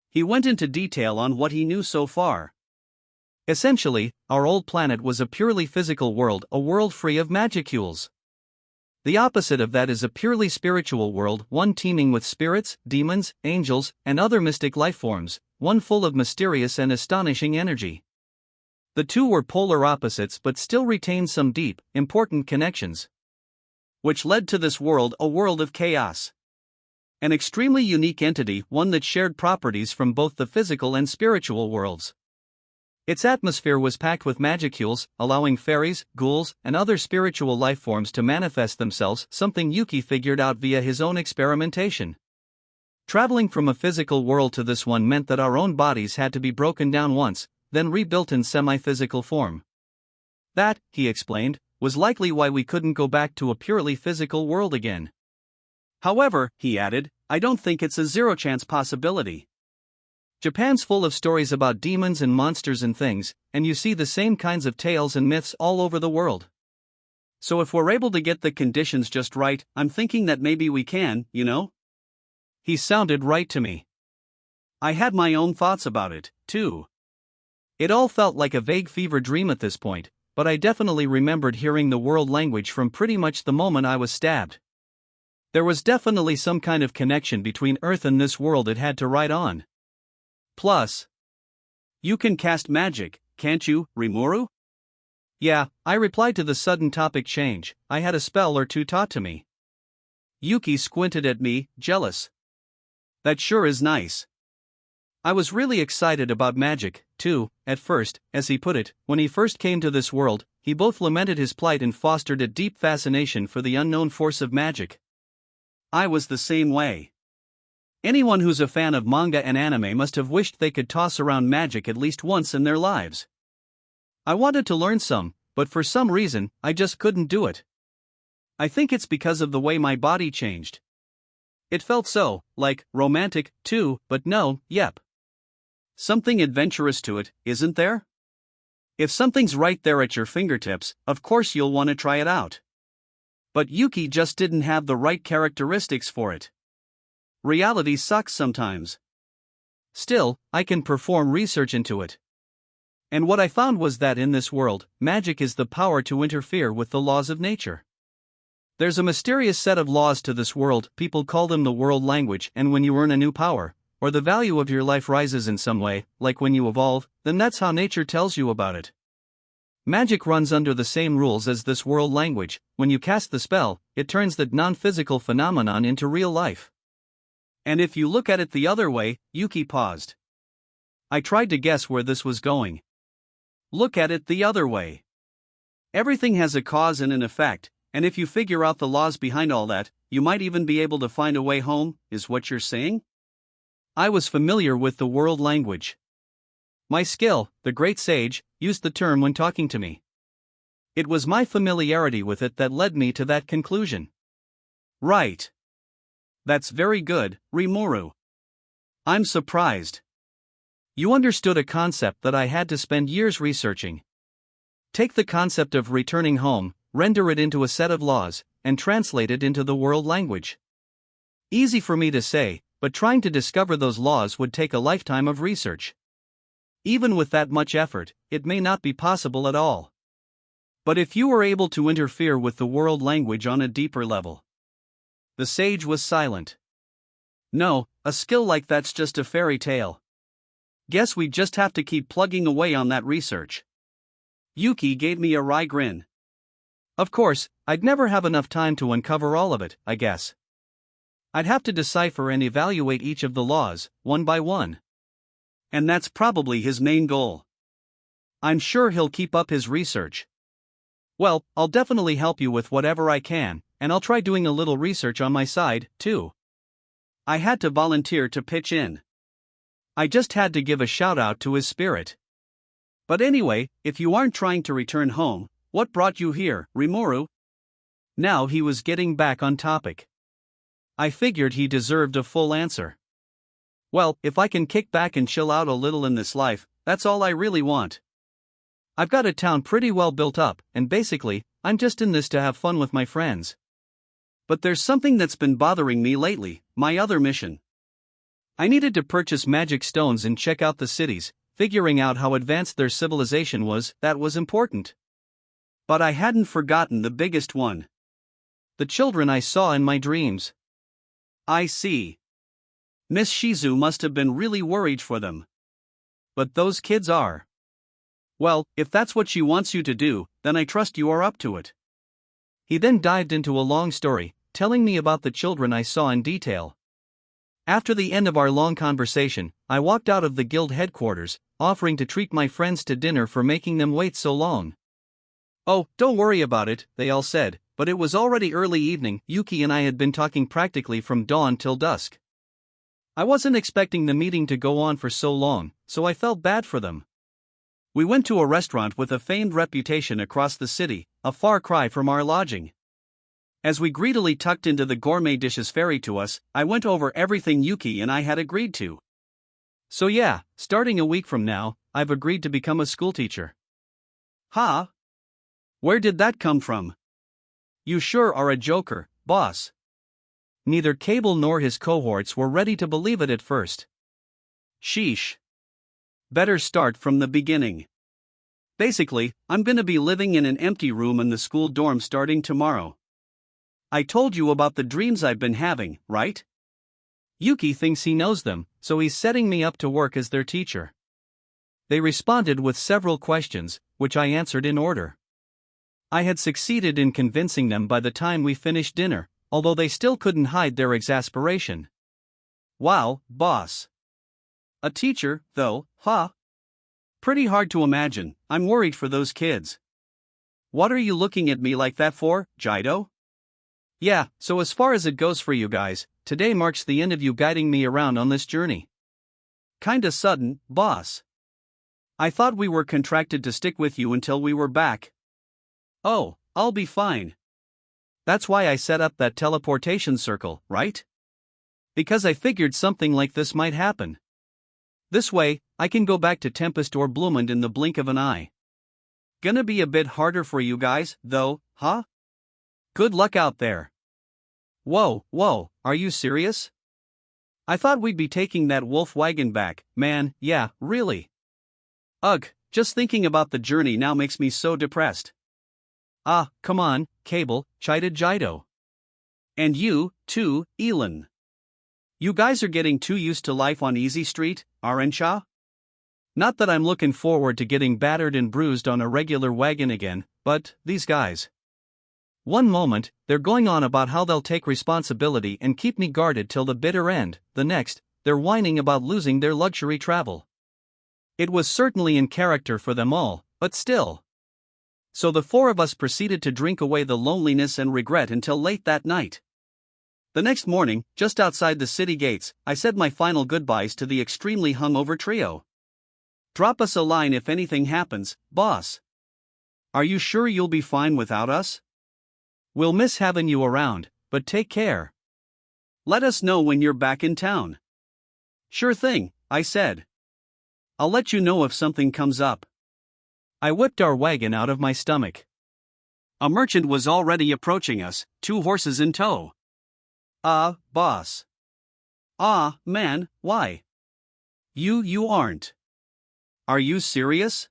A: He went into detail on what he knew so far. Essentially, our old planet was a purely physical world, a world free of magicules. The opposite of that is a purely spiritual world, one teeming with spirits, demons, angels, and other mystic life forms, one full of mysterious and astonishing energy. The two were polar opposites but still retained some deep, important connections. which led to this world, a world of chaos. An extremely unique entity, one that shared properties from both the physical and spiritual worlds. Its atmosphere was packed with magicules, allowing fairies, ghouls, and other spiritual life forms to manifest themselves, something Yuki figured out via his own experimentation. Traveling from a physical world to this one meant that our own bodies had to be broken down once, then rebuilt in semi-physical form. That, he explained, was likely why we couldn't go back to a purely physical world again. However, he added, I don't think it's a zero-chance possibility. Japan's full of stories about demons and monsters and things, and you see the same kinds of tales and myths all over the world. So if we're able to get the conditions just right, I'm thinking that maybe we can, you know? He sounded right to me. I had my own thoughts about it, too. It all felt like a vague fever dream at this point, but I definitely remembered hearing the world language from pretty much the moment I was stabbed. There was definitely some kind of connection between Earth and this world it had to ride on. Plus, you can cast magic, can't you, Rimuru? Yeah, I replied to the sudden topic change. I had a spell or two taught to me. Yuki squinted at me, jealous. That sure is nice. I was really excited about magic, too, at first, as he put it. When he first came to this world, he both lamented his plight and fostered a deep fascination for the unknown force of magic. I was the same way. Anyone who's a fan of manga and anime must have wished they could toss around magic at least once in their lives. I wanted to learn some, but for some reason, I just couldn't do it. I think it's because of the way my body changed. It felt so, like, romantic, too, but no, yep. Something adventurous to it, isn't there? If something's right there at your fingertips, of course you'll want to try it out. But Yuki just didn't have the right characteristics for it. Reality sucks sometimes. Still, I can perform research into it. And what I found was that in this world, magic is the power to interfere with the laws of nature. There's a mysterious set of laws to this world, people call them the world language, and when you earn a new power, or the value of your life rises in some way, like when you evolve, then that's how nature tells you about it. Magic runs under the same rules as this world language. When you cast the spell, it turns that non-physical phenomenon into real life. And if you look at it the other way, Yuki paused. I tried to guess where this was going. Look at it the other way. Everything has a cause and an effect, and if you figure out the laws behind all that, you might even be able to find a way home, is what you're saying? I was familiar with the world language. My skill, the great sage, used the term when talking to me. It was my familiarity with it that led me to that conclusion. Right. That's very good, Rimuru. I'm surprised. You understood a concept that I had to spend years researching. Take the concept of returning home, render it into a set of laws, and translate it into the world language. Easy for me to say, but trying to discover those laws would take a lifetime of research. Even with that much effort, it may not be possible at all. But if you were able to interfere with the world language on a deeper level. The sage was silent. No, a skill like that's just a fairy tale. Guess we just have to keep plugging away on that research. Yuki gave me a wry grin. Of course, I'd never have enough time to uncover all of it, I guess. I'd have to decipher and evaluate each of the laws, one by one. And that's probably his main goal. I'm sure he'll keep up his research. Well, I'll definitely help you with whatever I can, and I'll try doing a little research on my side, too. I had to volunteer to pitch in. I just had to give a shout out to his spirit. But anyway, if you aren't trying to return home, what brought you here, Rimuru? Now he was getting back on topic. I figured he deserved a full answer. Well, if I can kick back and chill out a little in this life, that's all I really want. I've got a town pretty well built up, and basically, I'm just in this to have fun with my friends. But there's something that's been bothering me lately, my other mission. I needed to purchase magic stones and check out the cities, figuring out how advanced their civilization was, that was important. But I hadn't forgotten the biggest one. The children I saw in my dreams. I see. Miss Shizu must have been really worried for them. But those kids are. Well, if that's what she wants you to do, then I trust you are up to it. He then dived into a long story, telling me about the children I saw in detail. After the end of our long conversation, I walked out of the guild headquarters, offering to treat my friends to dinner for making them wait so long. Oh, don't worry about it, they all said, but it was already early evening. Yuki and I had been talking practically from dawn till dusk. I wasn't expecting the meeting to go on for so long, so I felt bad for them. We went to a restaurant with a famed reputation across the city, a far cry from our lodging. As we greedily tucked into the gourmet dishes ferried to us, I went over everything Yuki and I had agreed to. So yeah, starting a week from now, I've agreed to become a schoolteacher. Huh? Where did that come from? You sure are a joker, boss. Neither Cable nor his cohorts were ready to believe it at first. Sheesh. Better start from the beginning. Basically, I'm gonna be living in an empty room in the school dorm starting tomorrow. I told you about the dreams I've been having, right? Yuki thinks he knows them, so he's setting me up to work as their teacher. They responded with several questions, which I answered in order. I had succeeded in convincing them by the time we finished dinner, although they still couldn't hide their exasperation. Wow, boss. A teacher, though, huh? Pretty hard to imagine. I'm worried for those kids. What are you looking at me like that for, Jido? Yeah, so as far as it goes for you guys, today marks the end of you guiding me around on this journey. Kinda sudden, boss. I thought we were contracted to stick with you until we were back. Oh, I'll be fine. That's why I set up that teleportation circle, right? Because I figured something like this might happen. This way, I can go back to Tempest or Bloomond in the blink of an eye. Gonna be a bit harder for you guys, though, huh? Good luck out there. Whoa, are you serious? I thought we'd be taking that wolf wagon back, man, yeah, really. Ugh, just thinking about the journey now makes me so depressed. Ah, come on, Cable, chided Jido. And you, too, Elin. You guys are getting too used to life on Easy Street, aren't ya? Not that I'm looking forward to getting battered and bruised on a regular wagon again, but these guys. One moment, they're going on about how they'll take responsibility and keep me guarded till the bitter end, the next, they're whining about losing their luxury travel. It was certainly in character for them all, but still. So the four of us proceeded to drink away the loneliness and regret until late that night. The next morning, just outside the city gates, I said my final goodbyes to the extremely hungover trio. Drop us a line if anything happens, boss. Are you sure you'll be fine without us? We'll miss having you around, but take care. Let us know when you're back in town. Sure thing, I said. I'll let you know if something comes up. I whipped our wagon out of my stomach. A merchant was already approaching us, 2 horses in tow. Boss. Man, why? You aren't. Are you serious?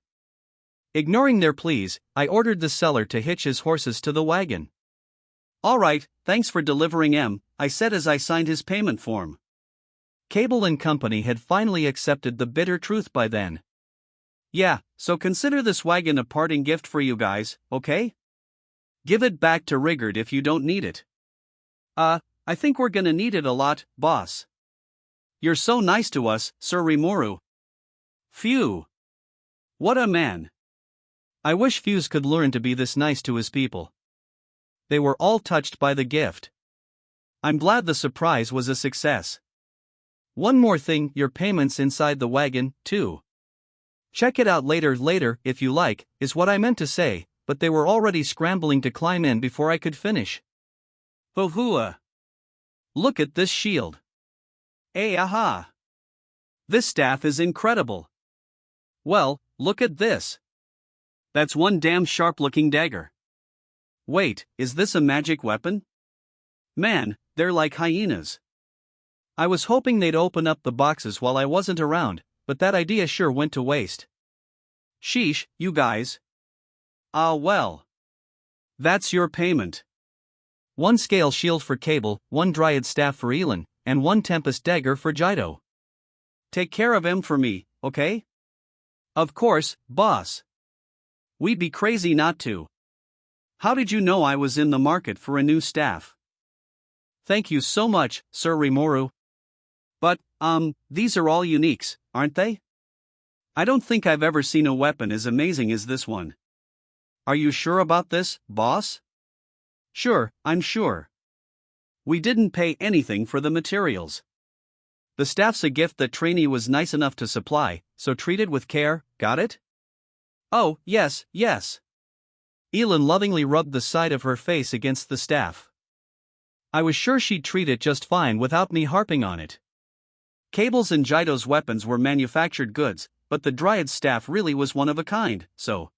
A: Ignoring their pleas, I ordered the seller to hitch his horses to the wagon. Alright, thanks for delivering I said as I signed his payment form. Cable and Company had finally accepted the bitter truth by then. Yeah, so consider this wagon a parting gift for you guys, okay? Give it back to Rigard if you don't need it. I think we're gonna need it a lot, boss. You're so nice to us, Sir Rimuru. Phew. What a man. I wish Fuse could learn to be this nice to his people. They were all touched by the gift. I'm glad the surprise was a success. One more thing, your payment's inside the wagon, too. Check it out later if you like, is what I meant to say, but they were already scrambling to climb in before I could finish. Hoo-hoo-ah. Look at this shield. Aha. This staff is incredible. Well, look at this. That's one damn sharp-looking dagger. Wait, is this a magic weapon? Man, they're like hyenas. I was hoping they'd open up the boxes while I wasn't around, but that idea sure went to waste. Sheesh, you guys. Well. That's your payment. 1 scale shield for Cable, 1 dryad staff for Elin, and 1 tempest dagger for Jido. Take care of him for me, okay? Of course, boss. We'd be crazy not to. How did you know I was in the market for a new staff? Thank you so much, Sir Rimuru. But, these are all uniques, aren't they? I don't think I've ever seen a weapon as amazing as this one. Are you sure about this, boss? Sure, I'm sure. We didn't pay anything for the materials. The staff's a gift that trainee was nice enough to supply, so treat it with care, got it? Oh, yes, yes. Elin lovingly rubbed the side of her face against the staff. I was sure she'd treat it just fine without me harping on it. Cable's and Jito's weapons were manufactured goods, but the Dryad's staff really was one of a kind, so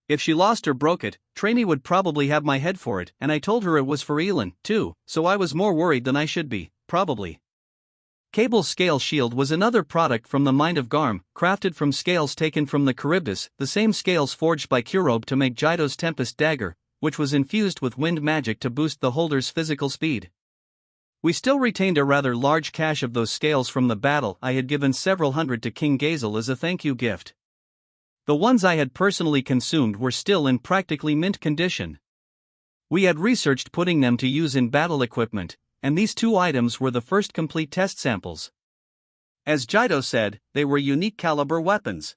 A: if she lost or broke it, trainee would probably have my head for it, and I told her it was for Elin, too, so I was more worried than I should be, probably. Cable's scale shield was another product from the mind of Garm, crafted from scales taken from the Charybdis, the same scales forged by Kurobe to make Jito's Tempest dagger, which was infused with wind magic to boost the holder's physical speed. We still retained a rather large cache of those scales from the battle. I had given several hundred to King Gazel as a thank you gift. The ones I had personally consumed were still in practically mint condition. We had researched putting them to use in battle equipment, and these two items were the first complete test samples. As Jito said, they were unique caliber weapons.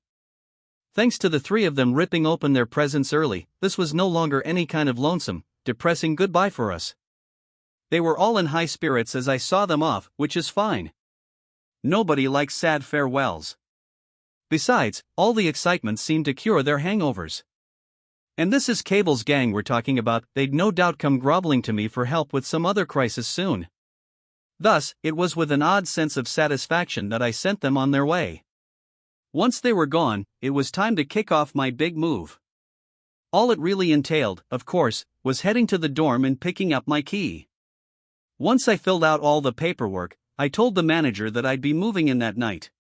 A: Thanks to the three of them ripping open their presents early, this was no longer any kind of lonesome, depressing goodbye for us. They were all in high spirits as I saw them off, which is fine. Nobody likes sad farewells. Besides, all the excitement seemed to cure their hangovers. And this is Cable's gang we're talking about. They'd no doubt come groveling to me for help with some other crisis soon. Thus, it was with an odd sense of satisfaction that I sent them on their way. Once they were gone, it was time to kick off my big move. All it really entailed, of course, was heading to the dorm and picking up my key. Once I filled out all the paperwork, I told the manager that I'd be moving in that night.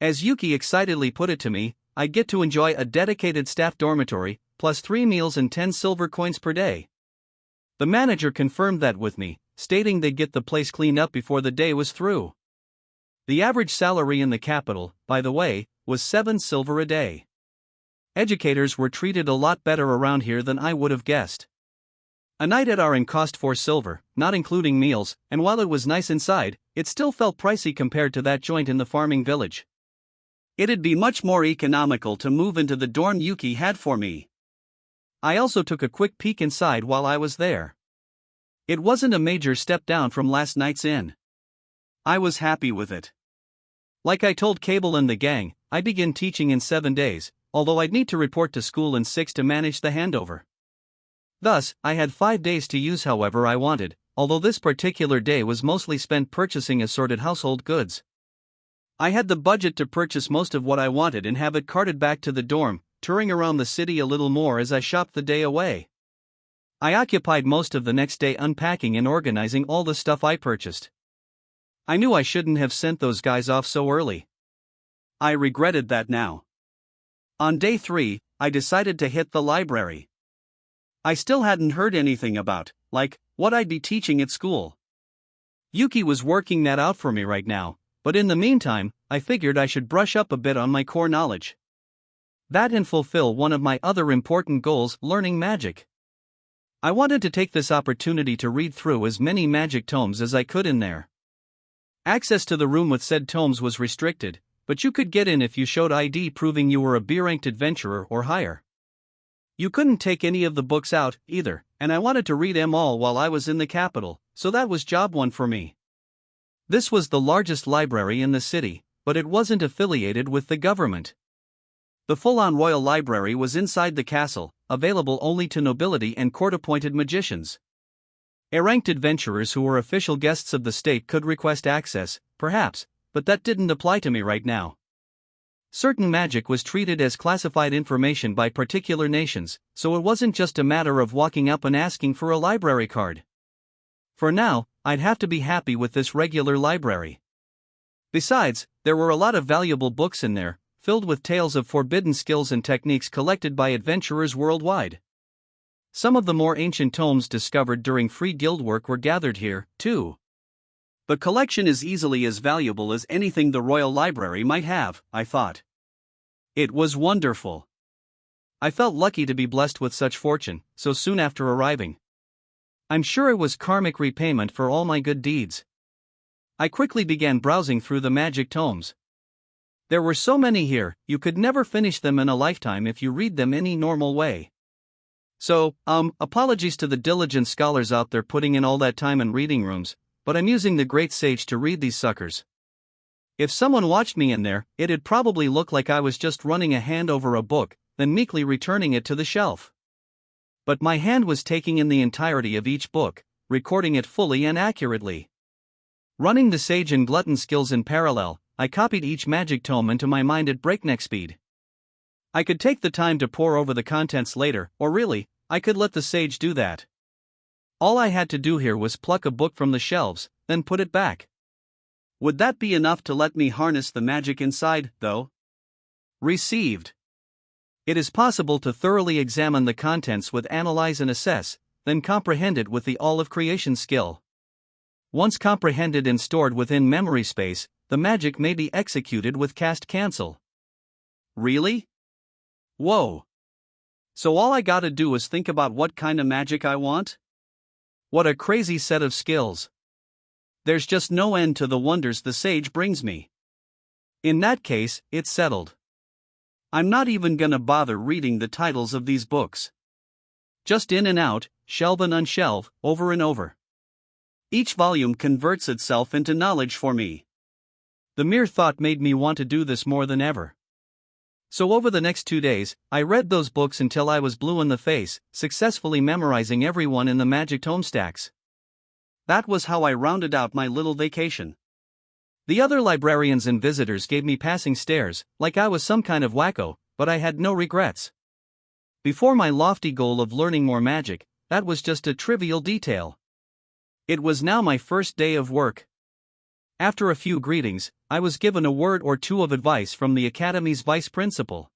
A: As Yuki excitedly put it to me, I'd get to enjoy a dedicated staff dormitory, plus 3 meals and 10 silver coins per day. The manager confirmed that with me, stating they'd get the place cleaned up before the day was through. The average salary in the capital, by the way, was 7 silver a day. Educators were treated a lot better around here than I would have guessed. A night at Aran cost 4 silver, not including meals, and while it was nice inside, it still felt pricey compared to that joint in the farming village. It'd be much more economical to move into the dorm Yuki had for me. I also took a quick peek inside while I was there. It wasn't a major step down from last night's inn. I was happy with it. Like I told Cable and the gang, I begin teaching in 7 days, although I'd need to report to school in 6 to manage the handover. Thus, I had 5 days to use however I wanted, although this particular day was mostly spent purchasing assorted household goods. I had the budget to purchase most of what I wanted and have it carted back to the dorm, touring around the city a little more as I shopped the day away. I occupied most of the next day unpacking and organizing all the stuff I purchased. I knew I shouldn't have sent those guys off so early. I regretted that now. On day 3, I decided to hit the library. I still hadn't heard anything about, what I'd be teaching at school. Yuki was working that out for me right now, but in the meantime, I figured I should brush up a bit on my core knowledge. That and fulfill one of my other important goals, learning magic. I wanted to take this opportunity to read through as many magic tomes as I could in there. Access to the room with said tomes was restricted, but you could get in if you showed ID proving you were a B-ranked adventurer or higher. You couldn't take any of the books out, either, and I wanted to read them all while I was in the capital, so that was job one for me. This was the largest library in the city, but it wasn't affiliated with the government. The full-on royal library was inside the castle, available only to nobility and court-appointed magicians. A-ranked adventurers who were official guests of the state could request access, perhaps, but that didn't apply to me right now. Certain magic was treated as classified information by particular nations, so it wasn't just a matter of walking up and asking for a library card. For now, I'd have to be happy with this regular library. Besides, there were a lot of valuable books in there, filled with tales of forbidden skills and techniques collected by adventurers worldwide. Some of the more ancient tomes discovered during free guild work were gathered here, too. The collection is easily as valuable as anything the Royal Library might have, I thought. It was wonderful. I felt lucky to be blessed with such fortune, so soon after arriving. I'm sure it was karmic repayment for all my good deeds. I quickly began browsing through the magic tomes. There were so many here, you could never finish them in a lifetime if you read them any normal way. So, apologies to the diligent scholars out there putting in all that time in reading rooms, but I'm using the great sage to read these suckers. If someone watched me in there, it'd probably look like I was just running a hand over a book, then meekly returning it to the shelf. But my hand was taking in the entirety of each book, recording it fully and accurately. Running the sage and glutton skills in parallel, I copied each magic tome into my mind at breakneck speed. I could take the time to pore over the contents later, or really, I could let the sage do that. All I had to do here was pluck a book from the shelves, then put it back. Would that be enough to let me harness the magic inside, though? Received. It is possible to thoroughly examine the contents with analyze and assess, then comprehend it with the all of creation skill. Once comprehended and stored within memory space, the magic may be executed with cast cancel. Really? Whoa. So all I gotta do is think about what kind of magic I want? What a crazy set of skills. There's just no end to the wonders the sage brings me. In that case, it's settled. I'm not even gonna bother reading the titles of these books. Just in and out, shelve and unshelve, over and over. Each volume converts itself into knowledge for me. The mere thought made me want to do this more than ever. So over the next 2 days, I read those books until I was blue in the face, successfully memorizing every one in the magic tome stacks. That was how I rounded out my little vacation. The other librarians and visitors gave me passing stares, like I was some kind of wacko, but I had no regrets. Before my lofty goal of learning more magic, that was just a trivial detail. It was now my first day of work. After a few greetings, I was given a word or two of advice from the academy's vice principal.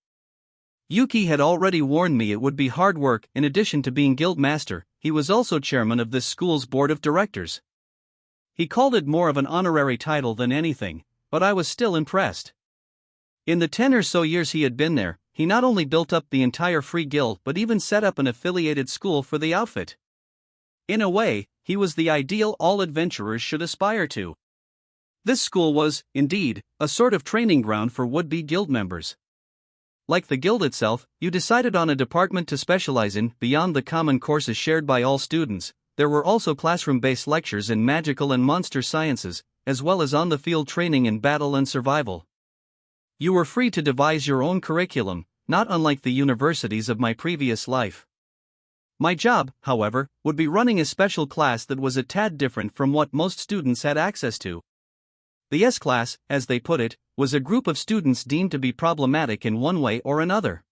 A: Yuki had already warned me it would be hard work. In addition to being guild master, he was also chairman of this school's board of directors. He called it more of an honorary title than anything, but I was still impressed. In the 10 or so years he had been there, he not only built up the entire free guild but even set up an affiliated school for the outfit. In a way, he was the ideal all adventurers should aspire to. This school was, indeed, a sort of training ground for would-be guild members. Like the guild itself, you decided on a department to specialize in. Beyond the common courses shared by all students, there were also classroom-based lectures in magical and monster sciences, as well as on-the-field training in battle and survival. You were free to devise your own curriculum, not unlike the universities of my previous life. My job, however, would be running a special class that was a tad different from what most students had access to. The S-class, as they put it, was a group of students deemed to be problematic in one way or another.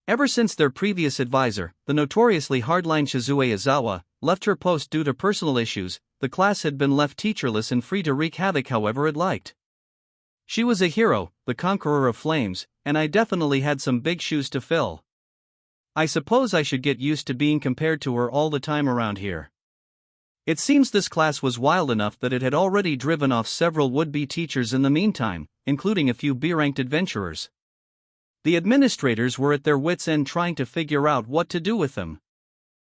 A: Ever since their previous advisor, the notoriously hardline Shizue Izawa, left her post due to personal issues, the class had been left teacherless and free to wreak havoc however it liked. She was a hero, the conqueror of flames, and I definitely had some big shoes to fill. I suppose I should get used to being compared to her all the time around here. It seems this class was wild enough that it had already driven off several would-be teachers in the meantime, including a few B-ranked adventurers. The administrators were at their wits' end trying to figure out what to do with them.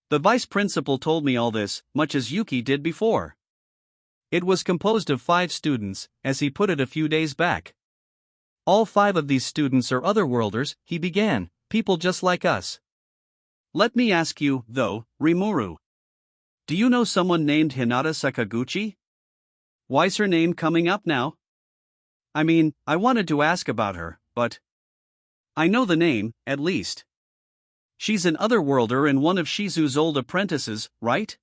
A: The vice principal told me all this, much as Yuki did before. It was composed of 5 students, as he put it a few days back. All 5 of these students are otherworlders, he began, people just like us. Let me ask you, though, Rimuru. Do you know someone named Hinata Sakaguchi? Why's her name coming up now? I mean, I wanted to ask about her, but I know the name, at least. She's an otherworlder and one of Shizu's old apprentices, right?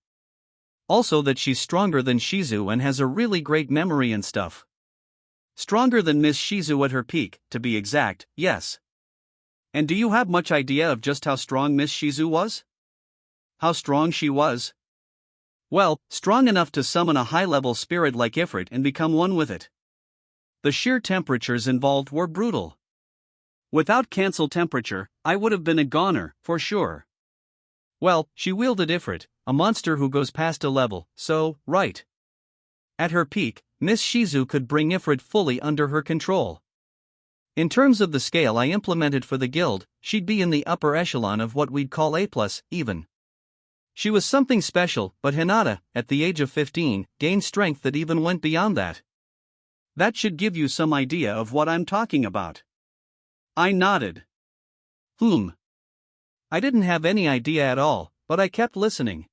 A: Also that she's stronger than Shizu and has a really great memory and stuff. Stronger than Miss Shizu at her peak, to be exact, yes. And do you have much idea of just how strong Miss Shizu was? How strong she was? Well, strong enough to summon a high-level spirit like Ifrit and become one with it. The sheer temperatures involved were brutal. Without cancel temperature, I would have been a goner, for sure. Well, she wielded Ifrit, a monster who goes past a level, so, right. At her peak, Miss Shizu could bring Ifrit fully under her control. In terms of the scale I implemented for the guild, she'd be in the upper echelon of what we'd call A+, even. She was something special, but Hinata, at the age of 15, gained strength that even went beyond that. That should give you some idea of what I'm talking about. I nodded. I didn't have any idea at all, but I kept listening.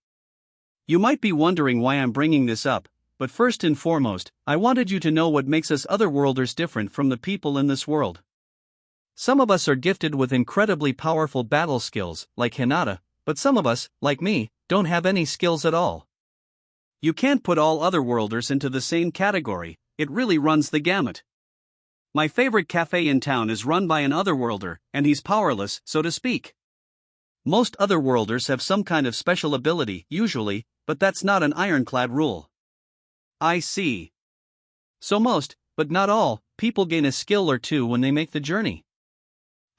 A: You might be wondering why I'm bringing this up, but first and foremost, I wanted you to know what makes us otherworlders different from the people in this world. Some of us are gifted with incredibly powerful battle skills, like Hinata, but some of us, like me, don't have any skills at all. You can't put all otherworlders into the same category, it really runs the gamut. My favorite cafe in town is run by an otherworlder, and he's powerless, so to speak. Most otherworlders have some kind of special ability, usually, but that's not an ironclad rule. I see. So most, but not all, people gain a skill or two when they make the journey.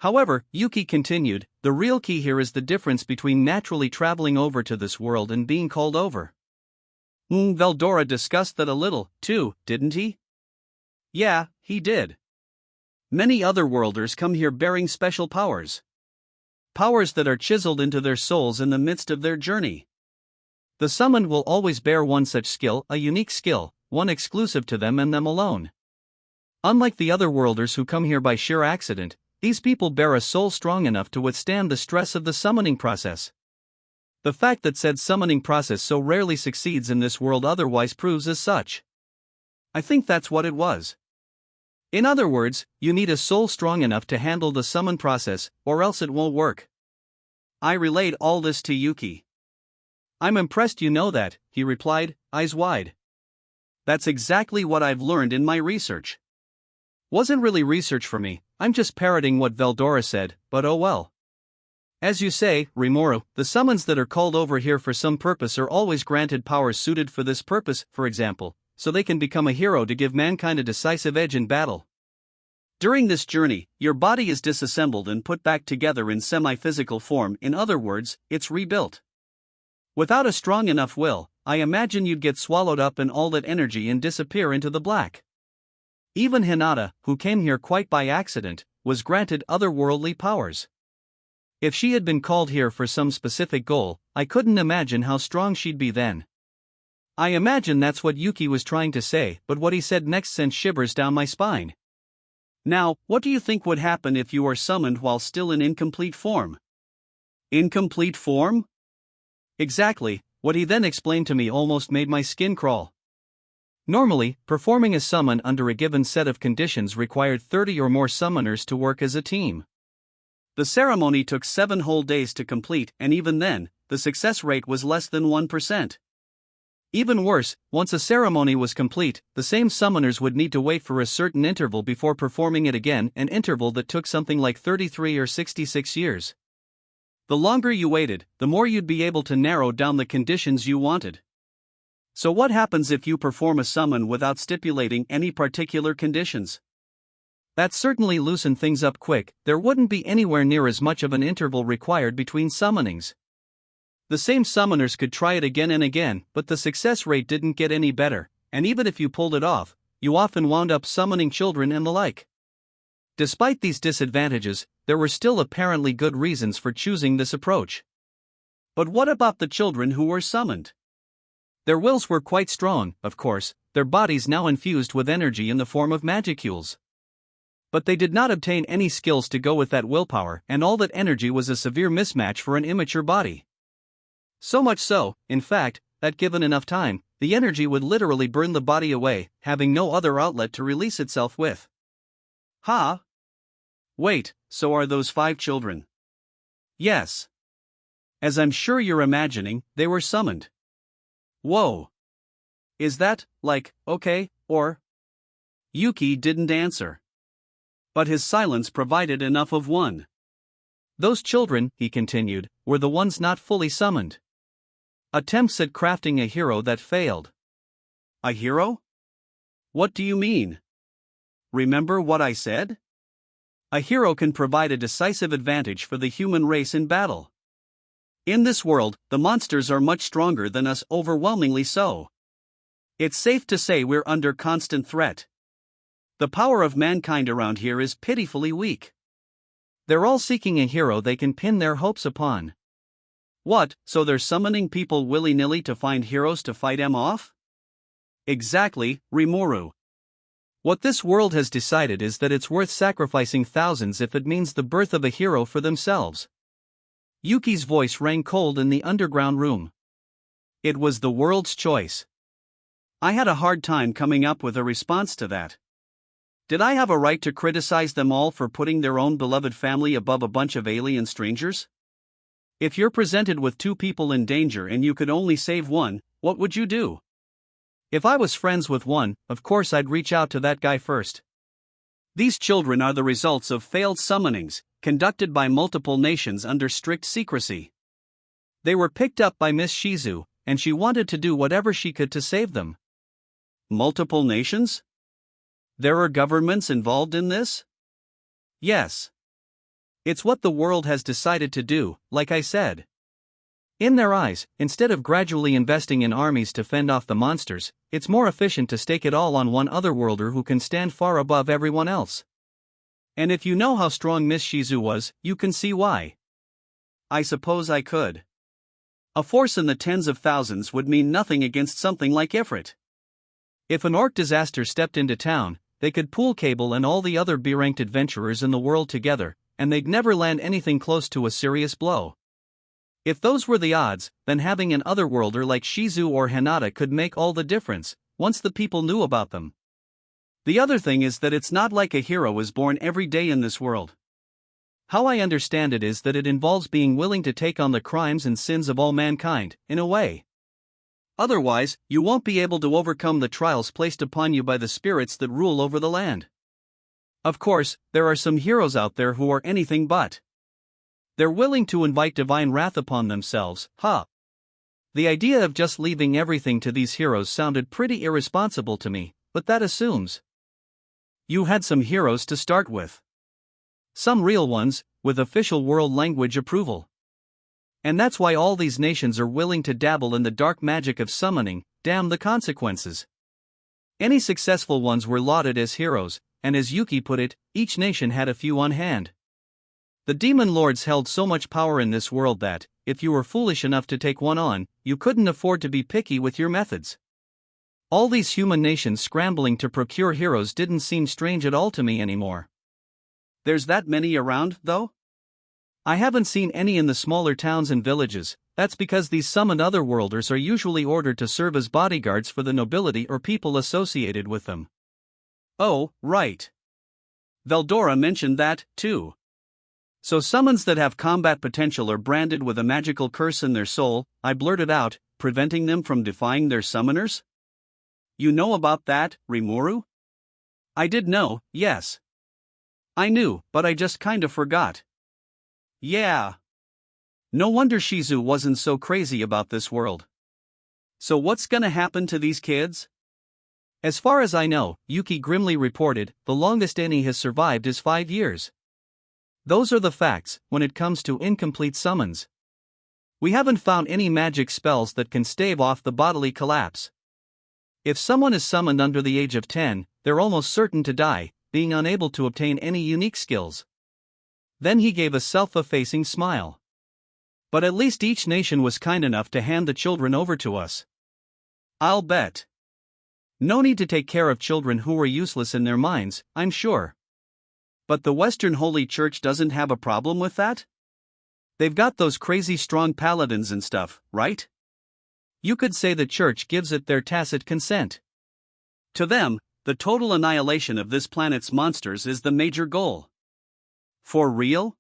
A: However, Yuki continued, the real key here is the difference between naturally traveling over to this world and being called over. Veldora discussed that a little, too, didn't he? Yeah, he did. Many otherworlders come here bearing special powers. Powers that are chiseled into their souls in the midst of their journey. The summoned will always bear one such skill, a unique skill, one exclusive to them and them alone. Unlike the otherworlders who come here by sheer accident, these people bear a soul strong enough to withstand the stress of the summoning process. The fact that said summoning process so rarely succeeds in this world otherwise proves as such. I think that's what it was. In other words, you need a soul strong enough to handle the summon process, or else it won't work. I relayed all this to Yuki. I'm impressed you know that, he replied, eyes wide. That's exactly what I've learned in my research. Wasn't really research for me, I'm just parroting what Veldora said, but oh well. As you say, Rimuru, the summons that are called over here for some purpose are always granted powers suited for this purpose, for example, so they can become a hero to give mankind a decisive edge in battle. During this journey, your body is disassembled and put back together in semi-physical form, in other words, it's rebuilt. Without a strong enough will, I imagine you'd get swallowed up in all that energy and disappear into the black. Even Hinata, who came here quite by accident, was granted otherworldly powers. If she had been called here for some specific goal, I couldn't imagine how strong she'd be then. I imagine that's what Yuki was trying to say, but what he said next sent shivers down my spine. Now, what do you think would happen if you are summoned while still in incomplete form? Incomplete form? Exactly, what he then explained to me almost made my skin crawl. Normally, performing a summon under a given set of conditions required 30 or more summoners to work as a team. The ceremony took 7 whole days to complete, and even then, the success rate was less than 1%. Even worse, once a ceremony was complete, the same summoners would need to wait for a certain interval before performing it again, an interval that took something like 33 or 66 years. The longer you waited, the more you'd be able to narrow down the conditions you wanted. So what happens if you perform a summon without stipulating any particular conditions? That certainly loosened things up quick, there wouldn't be anywhere near as much of an interval required between summonings. The same summoners could try it again and again, but the success rate didn't get any better, and even if you pulled it off, you often wound up summoning children and the like. Despite these disadvantages, there were still apparently good reasons for choosing this approach. But what about the children who were summoned? Their wills were quite strong, of course, their bodies now infused with energy in the form of magicules. But they did not obtain any skills to go with that willpower, and all that energy was a severe mismatch for an immature body. So much so, in fact, that given enough time, the energy would literally burn the body away, having no other outlet to release itself with. Huh? Wait, so are those 5 children? Yes. As I'm sure you're imagining, they were summoned. Whoa. Is that, like, okay, or? Yuki didn't answer. But his silence provided enough of one. Those children, he continued, were the ones not fully summoned. Attempts at crafting a hero that failed. A hero? What do you mean? Remember what I said? A hero can provide a decisive advantage for the human race in battle. In this world, the monsters are much stronger than us, overwhelmingly so. It's safe to say we're under constant threat. The power of mankind around here is pitifully weak. They're all seeking a hero they can pin their hopes upon. What, so they're summoning people willy-nilly to find heroes to fight them off? Exactly, Rimuru. What this world has decided is that it's worth sacrificing thousands if it means the birth of a hero for themselves. Yuki's voice rang cold in the underground room. It was the world's choice. I had a hard time coming up with a response to that. Did I have a right to criticize them all for putting their own beloved family above a bunch of alien strangers? If you're presented with two people in danger and you could only save one, what would you do? If I was friends with one, of course I'd reach out to that guy first. These children are the results of failed summonings, conducted by multiple nations under strict secrecy. They were picked up by Miss Shizu, and she wanted to do whatever she could to save them. Multiple nations? There are governments involved in this? Yes. It's what the world has decided to do, like I said. In their eyes, instead of gradually investing in armies to fend off the monsters, it's more efficient to stake it all on one otherworlder who can stand far above everyone else. And if you know how strong Miss Shizu was, you can see why. I suppose I could. A force in the tens of thousands would mean nothing against something like Ifrit. If an orc disaster stepped into town, they could pool Cable and all the other B-ranked adventurers in the world together, and they'd never land anything close to a serious blow. If those were the odds, then having an otherworlder like Shizu or Hinata could make all the difference, once the people knew about them. The other thing is that it's not like a hero is born every day in this world. How I understand it is that it involves being willing to take on the crimes and sins of all mankind, in a way. Otherwise, you won't be able to overcome the trials placed upon you by the spirits that rule over the land. Of course, there are some heroes out there who are anything but. They're willing to invite divine wrath upon themselves, The idea of just leaving everything to these heroes sounded pretty irresponsible to me, but that assumes you had some heroes to start with. Some real ones, with official world language approval. And that's why all these nations are willing to dabble in the dark magic of summoning, damn the consequences. Any successful ones were lauded as heroes, and as Yuki put it, each nation had a few on hand. The demon lords held so much power in this world that, if you were foolish enough to take one on, you couldn't afford to be picky with your methods. All these human nations scrambling to procure heroes didn't seem strange at all to me anymore. There's that many around, though? I haven't seen any in the smaller towns and villages. That's because these summoned otherworlders are usually ordered to serve as bodyguards for the nobility or people associated with them. Oh, right. Veldora mentioned that, too. So summons that have combat potential are branded with a magical curse in their soul, I blurted out, preventing them from defying their summoners? You know about that, Rimuru? I did know, yes. I knew, but I just kinda forgot. Yeah. No wonder Shizu wasn't so crazy about this world. So what's gonna happen to these kids? As far as I know, Yuki grimly reported, the longest any has survived is 5 years. Those are the facts, when it comes to incomplete summons. We haven't found any magic spells that can stave off the bodily collapse. If someone is summoned under the age of 10, they're almost certain to die, being unable to obtain any unique skills. Then he gave a self-effacing smile. But at least each nation was kind enough to hand the children over to us. I'll bet. No need to take care of children who were useless in their minds, I'm sure. But the Western Holy Church doesn't have a problem with that? They've got those crazy strong paladins and stuff, right? You could say the Church gives it their tacit consent. To them, the total annihilation of this planet's monsters is the major goal. For real?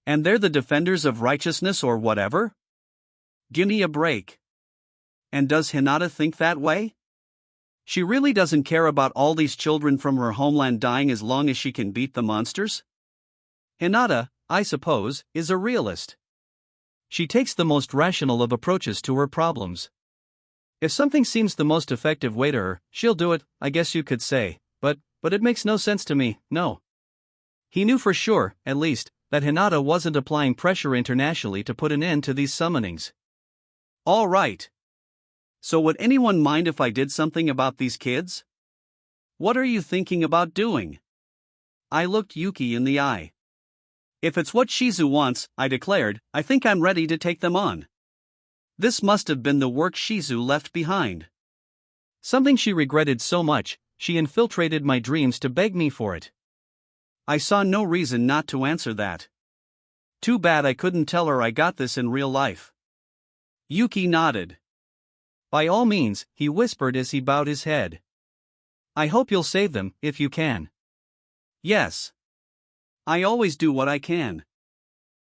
A: And they're the defenders of righteousness or whatever? Gimme a break. And does Hinata think that way? She really doesn't care about all these children from her homeland dying as long as she can beat the monsters? Hinata, I suppose, is a realist. She takes the most rational of approaches to her problems. If something seems the most effective way to her, she'll do it, I guess you could say, but it makes no sense to me, no. He knew for sure, at least, that Hinata wasn't applying pressure internationally to put an end to these summonings. All right. So would anyone mind if I did something about these kids? What are you thinking about doing? I looked Yuki in the eye. If it's what Shizu wants, I declared, I think I'm ready to take them on. This must have been the work Shizu left behind. Something she regretted so much, she infiltrated my dreams to beg me for it. I saw no reason not to answer that. Too bad I couldn't tell her I got this in real life. Yuki nodded. By all means, he whispered as he bowed his head. I hope you'll save them, if you can. Yes. I always do what I can.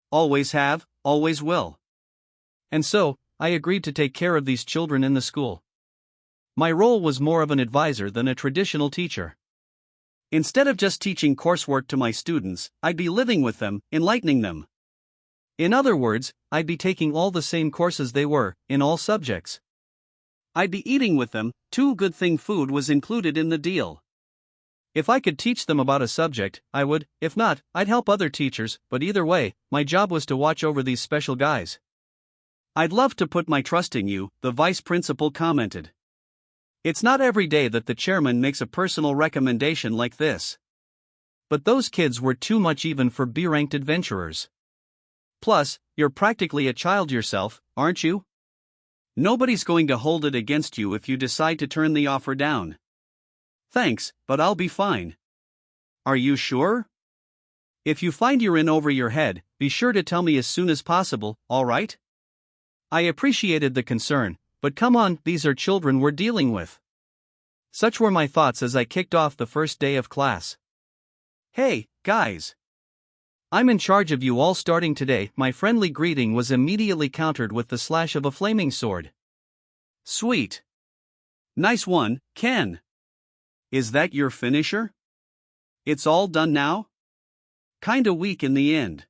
A: Always have, always will. And so, I agreed to take care of these children in the school. My role was more of an advisor than a traditional teacher. Instead of just teaching coursework to my students, I'd be living with them, enlightening them. In other words, I'd be taking all the same courses they were, in all subjects. I'd be eating with them, too. Good thing food was included in the deal. If I could teach them about a subject, I would. If not, I'd help other teachers, but either way, my job was to watch over these special guys. I'd love to put my trust in you, the vice principal commented. It's not every day that the chairman makes a personal recommendation like this. But those kids were too much even for B-ranked adventurers. Plus, you're practically a child yourself, aren't you? Nobody's going to hold it against you if you decide to turn the offer down. Thanks, but I'll be fine. Are you sure? If you find you're in over your head, be sure to tell me as soon as possible, alright? I appreciated the concern, but come on, these are children we're dealing with. Such were my thoughts as I kicked off the first day of class. Hey, guys. I'm in charge of you all starting today. My friendly greeting was immediately countered with the slash of a flaming sword. Sweet. Nice one, Ken. Is that your finisher? It's all done now? Kinda weak in the end.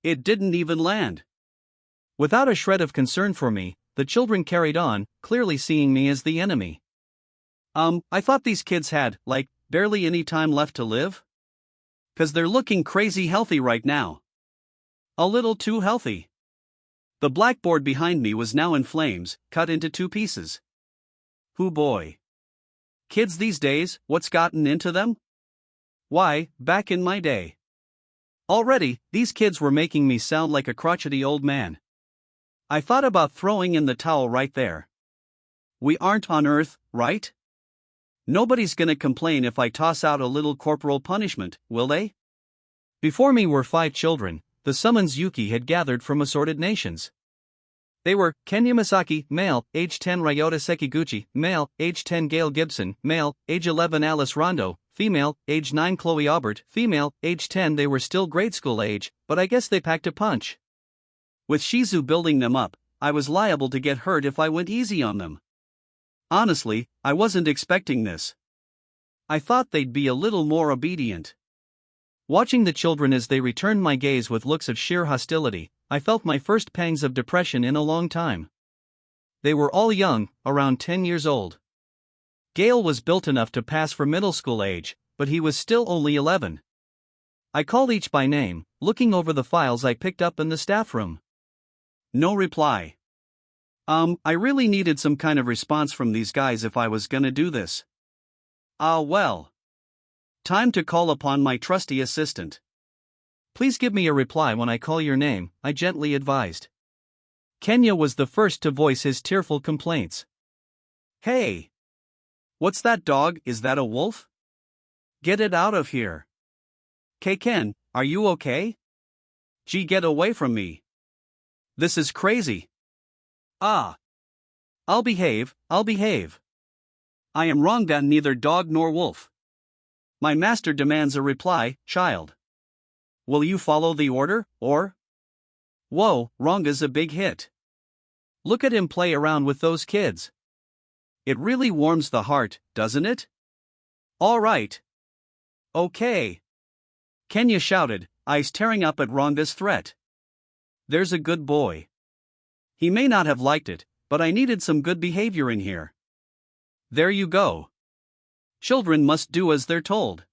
A: It didn't even land. Without a shred of concern for me, the children carried on, clearly seeing me as the enemy. I thought these kids had, barely any time left to live? 'Cause they're looking crazy healthy right now. A little too healthy. The blackboard behind me was now in flames, cut into 2 pieces. Hoo boy. Kids these days, what's gotten into them? Why, back in my day. Already, these kids were making me sound like a crotchety old man. I thought about throwing in the towel right there. We aren't on Earth, right? Nobody's gonna complain if I toss out a little corporal punishment, will they? Before me were 5 children, the summons Yuki had gathered from assorted nations. They were Kenya Misaki, male, age 10 Ryota Sekiguchi, male, age 10 Gail Gibson, male, age 11 Alice Rondo, female, age 9 Chloe Aubert, female, age 10. They were still grade school age, but I guess they packed a punch. With Shizu building them up, I was liable to get hurt if I went easy on them. Honestly, I wasn't expecting this. I thought they'd be a little more obedient. Watching the children as they returned my gaze with looks of sheer hostility, I felt my first pangs of depression in a long time. They were all young, around 10 years old. Gale was built enough to pass for middle school age, but he was still only 11. I called each by name, looking over the files I picked up in the staff room. No reply. I really needed some kind of response from these guys if I was gonna do this. Well. Time to call upon my trusty assistant. Please give me a reply when I call your name, I gently advised. Kenya was the first to voice his tearful complaints. Hey! What's that dog? Is that a wolf? Get it out of here. Ken, are you okay? Gee, get away from me. This is crazy. I'll behave. I am wrong then, neither dog nor wolf. My master demands a reply, child. Will you follow the order, or? Whoa, Ronga's a big hit. Look at him play around with those kids. It really warms the heart, doesn't it? All right. Okay. Kenya shouted, eyes tearing up at Ronga's threat. There's a good boy. He may not have liked it, but I needed some good behavior in here. There you go. Children must do as they're told.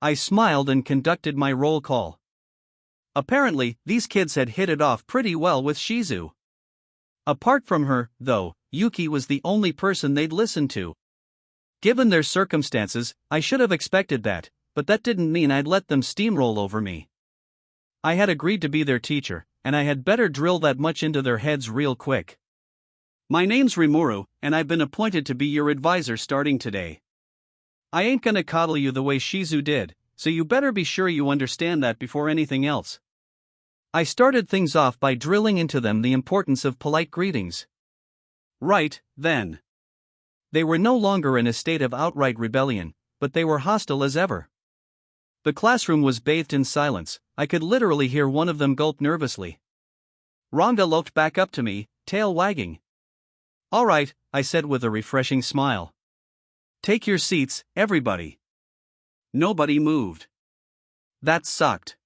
A: I smiled and conducted my roll call. Apparently, these kids had hit it off pretty well with Shizu. Apart from her, though, Yuki was the only person they'd listened to. Given their circumstances, I should have expected that, but that didn't mean I'd let them steamroll over me. I had agreed to be their teacher, and I had better drill that much into their heads real quick. My name's Rimuru, and I've been appointed to be your advisor starting today. I ain't gonna coddle you the way Shizu did, so you better be sure you understand that before anything else. I started things off by drilling into them the importance of polite greetings. Right, then. They were no longer in a state of outright rebellion, but they were hostile as ever. The classroom was bathed in silence. I could literally hear one of them gulp nervously. Ranga looked back up to me, tail wagging. "All right," I said with a refreshing smile. "Take your seats, everybody." Nobody moved. That sucked.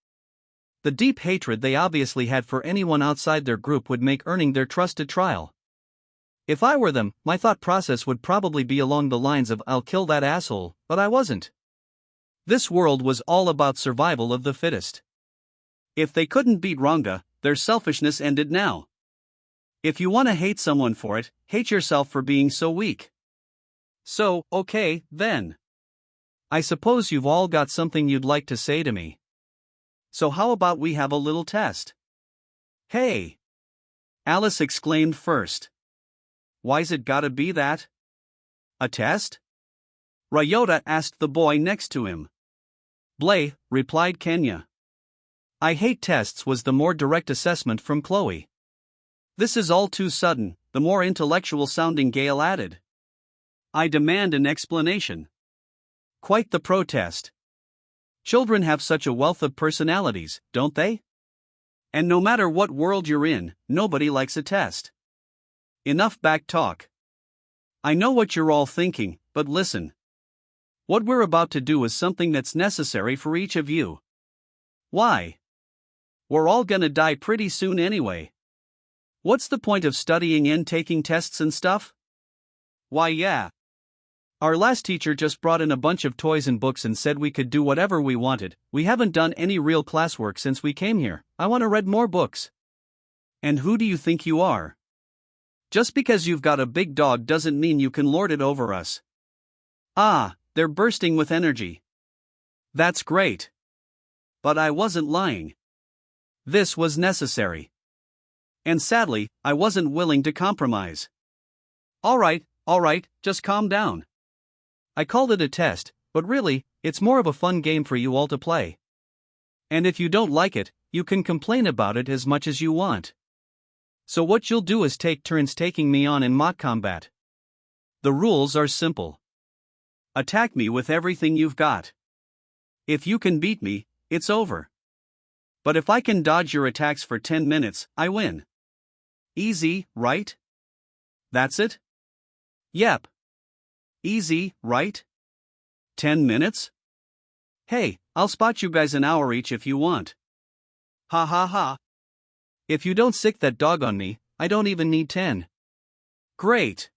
A: The deep hatred they obviously had for anyone outside their group would make earning their trust a trial. If I were them, my thought process would probably be along the lines of "I'll kill that asshole," but I wasn't. This world was all about survival of the fittest. If they couldn't beat Ranga, their selfishness ended now. If you want to hate someone for it, hate yourself for being so weak. So, okay, then. I suppose you've all got something you'd like to say to me. So how about we have a little test? Hey! Alice exclaimed first. Why's it gotta be that? A test? Ryota asked the boy next to him. Blay, replied Kenya. I hate tests was the more direct assessment from Chloe. This is all too sudden, the more intellectual sounding Gale added. I demand an explanation. Quite the protest. Children have such a wealth of personalities, don't they? And no matter what world you're in, nobody likes a test. Enough back talk. I know what you're all thinking, but listen. What we're about to do is something that's necessary for each of you. Why? We're all gonna die pretty soon anyway. What's the point of studying and taking tests and stuff? Why, yeah. Our last teacher just brought in a bunch of toys and books and said we could do whatever we wanted. We haven't done any real classwork since we came here. I want to read more books. And who do you think you are? Just because you've got a big dog doesn't mean you can lord it over us. Ah, they're bursting with energy. That's great. But I wasn't lying. This was necessary. And sadly, I wasn't willing to compromise. All right, just calm down. I called it a test, but really, it's more of a fun game for you all to play. And if you don't like it, you can complain about it as much as you want. So what you'll do is take turns taking me on in mock combat. The rules are simple. Attack me with everything you've got. If you can beat me, it's over. But if I can dodge your attacks for 10 minutes, I win. Easy, right? That's it? Yep. Easy, right? 10 minutes? Hey, I'll spot you guys an hour each if you want. Ha ha ha. If you don't sick that dog on me, I don't even need 10. Great.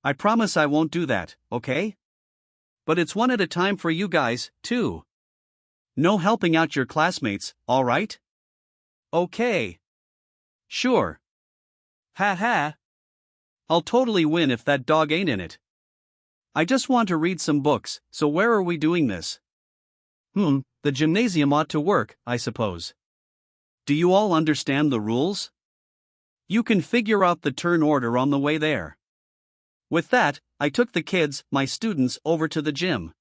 A: I promise I won't do that, okay? But it's one at a time for you guys, too. No helping out your classmates, all right? Okay. Sure. Ha ha. I'll totally win if that dog ain't in it. I just want to read some books, so where are we doing this? The gymnasium ought to work, I suppose. Do you all understand the rules? You can figure out the turn order on the way there. With that, I took the kids, my students, over to the gym.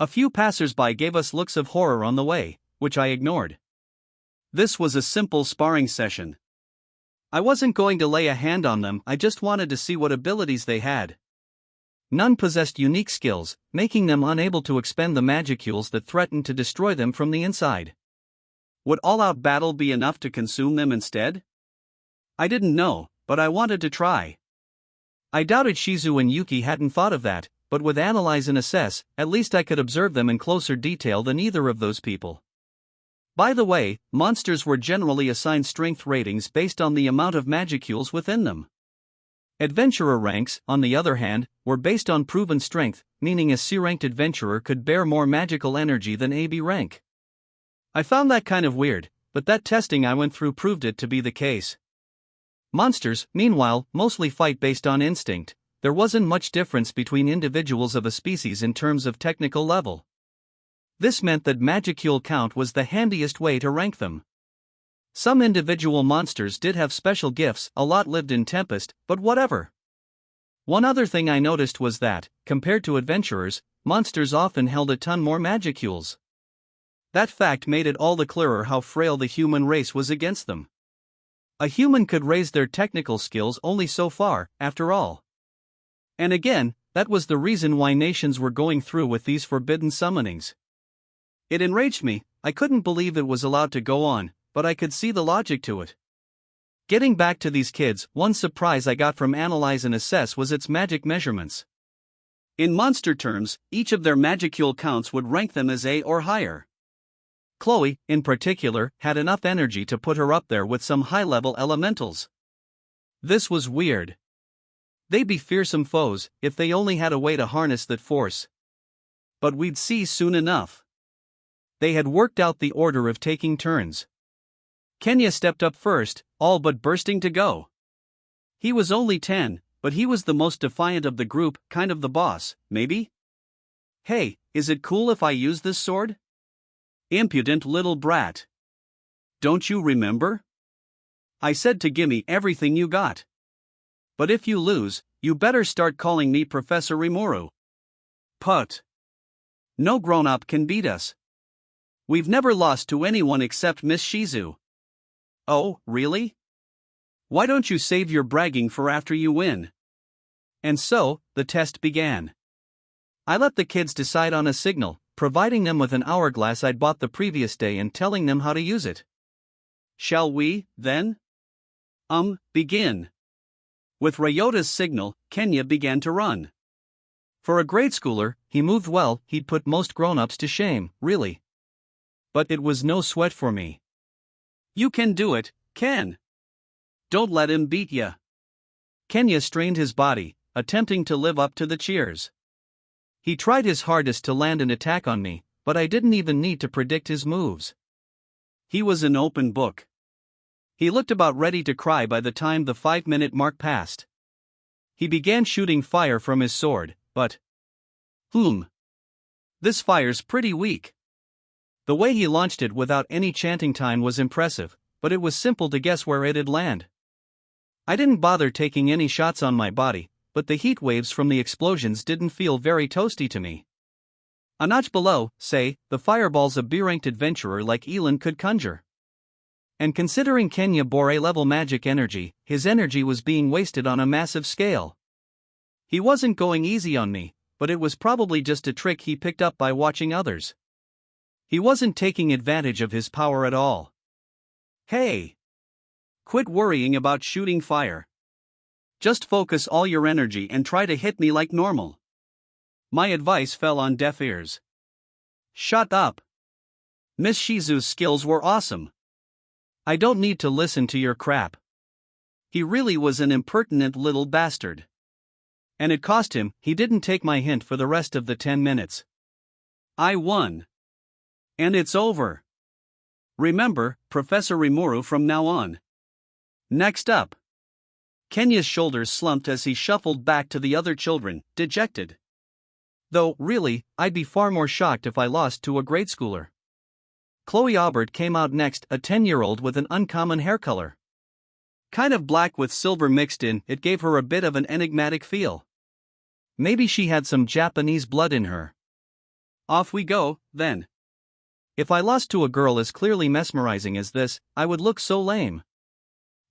A: A few passers-by gave us looks of horror on the way, which I ignored. This was a simple sparring session. I wasn't going to lay a hand on them, I just wanted to see what abilities they had. None possessed unique skills, making them unable to expend the magicules that threatened to destroy them from the inside. Would all-out battle be enough to consume them instead? I didn't know, but I wanted to try. I doubted Shizu and Yuki hadn't thought of that, but with analyze and assess, at least I could observe them in closer detail than either of those people. By the way, monsters were generally assigned strength ratings based on the amount of magicules within them. Adventurer ranks, on the other hand, were based on proven strength, meaning a C-ranked adventurer could bear more magical energy than AB rank. I found that kind of weird, but that testing I went through proved it to be the case. Monsters, meanwhile, mostly fight based on instinct, there wasn't much difference between individuals of a species in terms of technical level. This meant that Magicule count was the handiest way to rank them. Some individual monsters did have special gifts, a lot lived in Tempest, but whatever. One other thing I noticed was that, compared to adventurers, monsters often held a ton more Magicules. That fact made it all the clearer how frail the human race was against them. A human could raise their technical skills only so far, after all. And again, that was the reason why nations were going through with these forbidden summonings. It enraged me. I couldn't believe it was allowed to go on, but I could see the logic to it. Getting back to these kids, one surprise I got from Analyze and Assess was its magic measurements. In monster terms, each of their Magicule counts would rank them as A or higher. Chloe, in particular, had enough energy to put her up there with some high-level elementals. This was weird. They'd be fearsome foes, if they only had a way to harness that force. But we'd see soon enough. They had worked out the order of taking turns. Kenya stepped up first, all but bursting to go. He was only 10, but he was the most defiant of the group, kind of the boss, maybe? Hey, is it cool if I use this sword? Impudent little brat. Don't you remember? I said to gimme everything you got. But if you lose, you better start calling me Professor Rimuru. Put. No grown-up can beat us. We've never lost to anyone except Miss Shizu. Oh, really? Why don't you save your bragging for after you win? And so, the test began. I let the kids decide on a signal, providing them with an hourglass I'd bought the previous day and telling them how to use it. Shall we, then? Begin. With Ryota's signal, Kenya began to run. For a grade schooler, he moved well. He'd put most grown-ups to shame, really. But it was no sweat for me. You can do it, Ken. Don't let him beat ya. Kenya strained his body, attempting to live up to the cheers. He tried his hardest to land an attack on me, but I didn't even need to predict his moves. He was an open book. He looked about ready to cry by the time the 5-minute mark passed. He began shooting fire from his sword, but... This fire's pretty weak. The way he launched it without any chanting time was impressive, but it was simple to guess where it'd land. I didn't bother taking any shots on my body, but the heat waves from the explosions didn't feel very toasty to me. A notch below, say, the fireballs a B-ranked adventurer like Elon could conjure. And considering Kenya bore A-level magic energy, his energy was being wasted on a massive scale. He wasn't going easy on me, but it was probably just a trick he picked up by watching others. He wasn't taking advantage of his power at all. Hey! Quit worrying about shooting fire. Just focus all your energy and try to hit me like normal. My advice fell on deaf ears. Shut up. Miss Shizu's skills were awesome. I don't need to listen to your crap. He really was an impertinent little bastard. And it cost him. He didn't take my hint for the rest of the 10 minutes. I won. And it's over. Remember, Professor Rimuru from now on. Next up. Kenya's shoulders slumped as he shuffled back to the other children, dejected. Though, really, I'd be far more shocked if I lost to a grade schooler. Chloe Aubert came out next, a 10-year-old with an uncommon hair color. Kind of black with silver mixed in, it gave her a bit of an enigmatic feel. Maybe she had some Japanese blood in her. Off we go, then. If I lost to a girl as clearly mesmerizing as this, I would look so lame.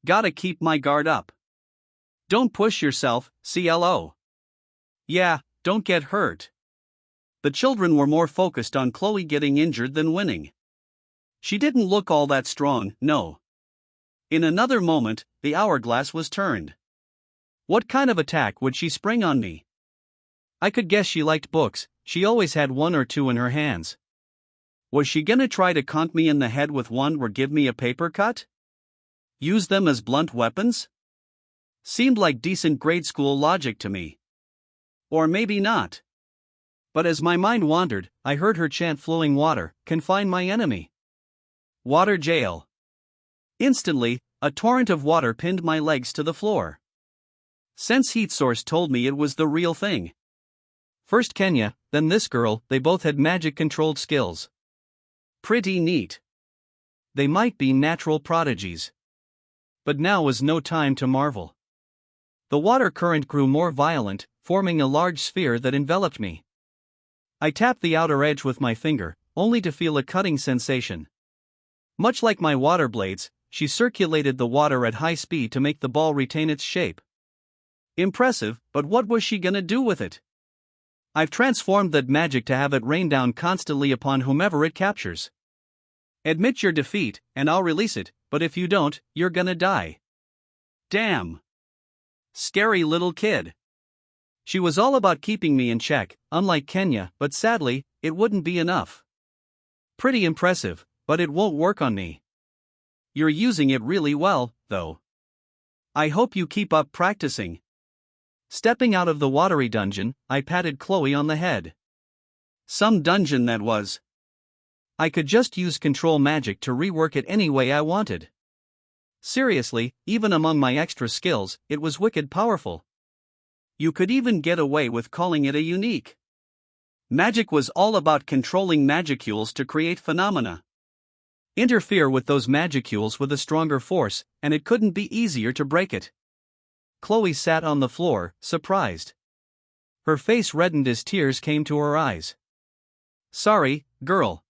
A: Gotta keep my guard up. Don't push yourself, CLO. Yeah, don't get hurt. The children were more focused on Chloe getting injured than winning. She didn't look all that strong, no. In another moment, the hourglass was turned. What kind of attack would she spring on me? I could guess she liked books. She always had one or two in her hands. Was she gonna try to conk me in the head with one or give me a paper cut? Use them as blunt weapons? Seemed like decent grade school logic to me. Or maybe not. But as my mind wandered, I heard her chant flowing water, confine my enemy. Water jail. Instantly, a torrent of water pinned my legs to the floor. Sense heat source told me it was the real thing. First Kenya, then this girl, they both had magic-controlled skills. Pretty neat. They might be natural prodigies. But now was no time to marvel. The water current grew more violent, forming a large sphere that enveloped me. I tapped the outer edge with my finger, only to feel a cutting sensation. Much like my water blades, she circulated the water at high speed to make the ball retain its shape. Impressive, but what was she gonna do with it? I've transformed that magic to have it rain down constantly upon whomever it captures. Admit your defeat, and I'll release it, but if you don't, you're gonna die. Damn. Scary little kid. She was all about keeping me in check, unlike Kenya, but sadly, it wouldn't be enough. Pretty impressive, but it won't work on me. You're using it really well, though. I hope you keep up practicing. Stepping out of the watery dungeon, I patted Chloe on the head. Some dungeon that was. I could just use control magic to rework it any way I wanted. Seriously, even among my extra skills, it was wicked powerful. You could even get away with calling it a unique. Magic was all about controlling magicules to create phenomena. Interfere with those magicules with a stronger force, and it couldn't be easier to break it. Chloe sat on the floor, surprised. Her face reddened as tears came to her eyes. Sorry, girl.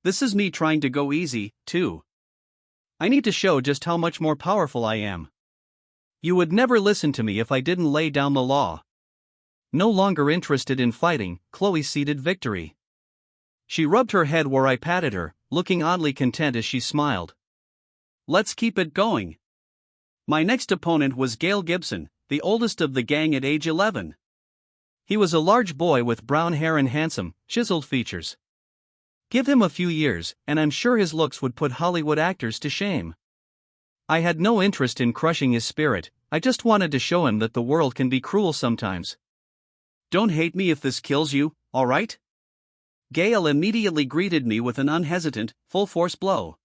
A: This is me trying to go easy, too. I need to show just how much more powerful I am. You would never listen to me if I didn't lay down the law. No longer interested in fighting, Chloe ceded victory. She rubbed her head where I patted her, looking oddly content as she smiled. Let's keep it going. My next opponent was Gale Gibson, the oldest of the gang at age 11. He was a large boy with brown hair and handsome, chiseled features. Give him a few years, and I'm sure his looks would put Hollywood actors to shame. I had no interest in crushing his spirit, I just wanted to show him that the world can be cruel sometimes. Don't hate me if this kills you, alright? Gale immediately greeted me with an unhesitant, full-force blow.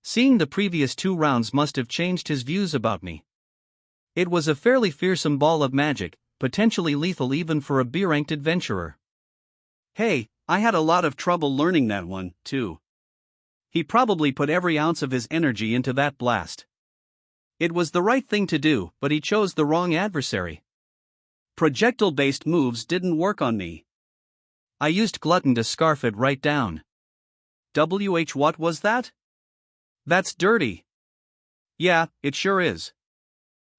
A: Seeing the previous 2 rounds must have changed his views about me. It was a fairly fearsome ball of magic, potentially lethal even for a B-ranked adventurer. Hey, I had a lot of trouble learning that one, too. He probably put every ounce of his energy into that blast. It was the right thing to do, but he chose the wrong adversary. Projectile-based moves didn't work on me. I used Glutton to scarf it right down. What was that? That's dirty. Yeah, it sure is.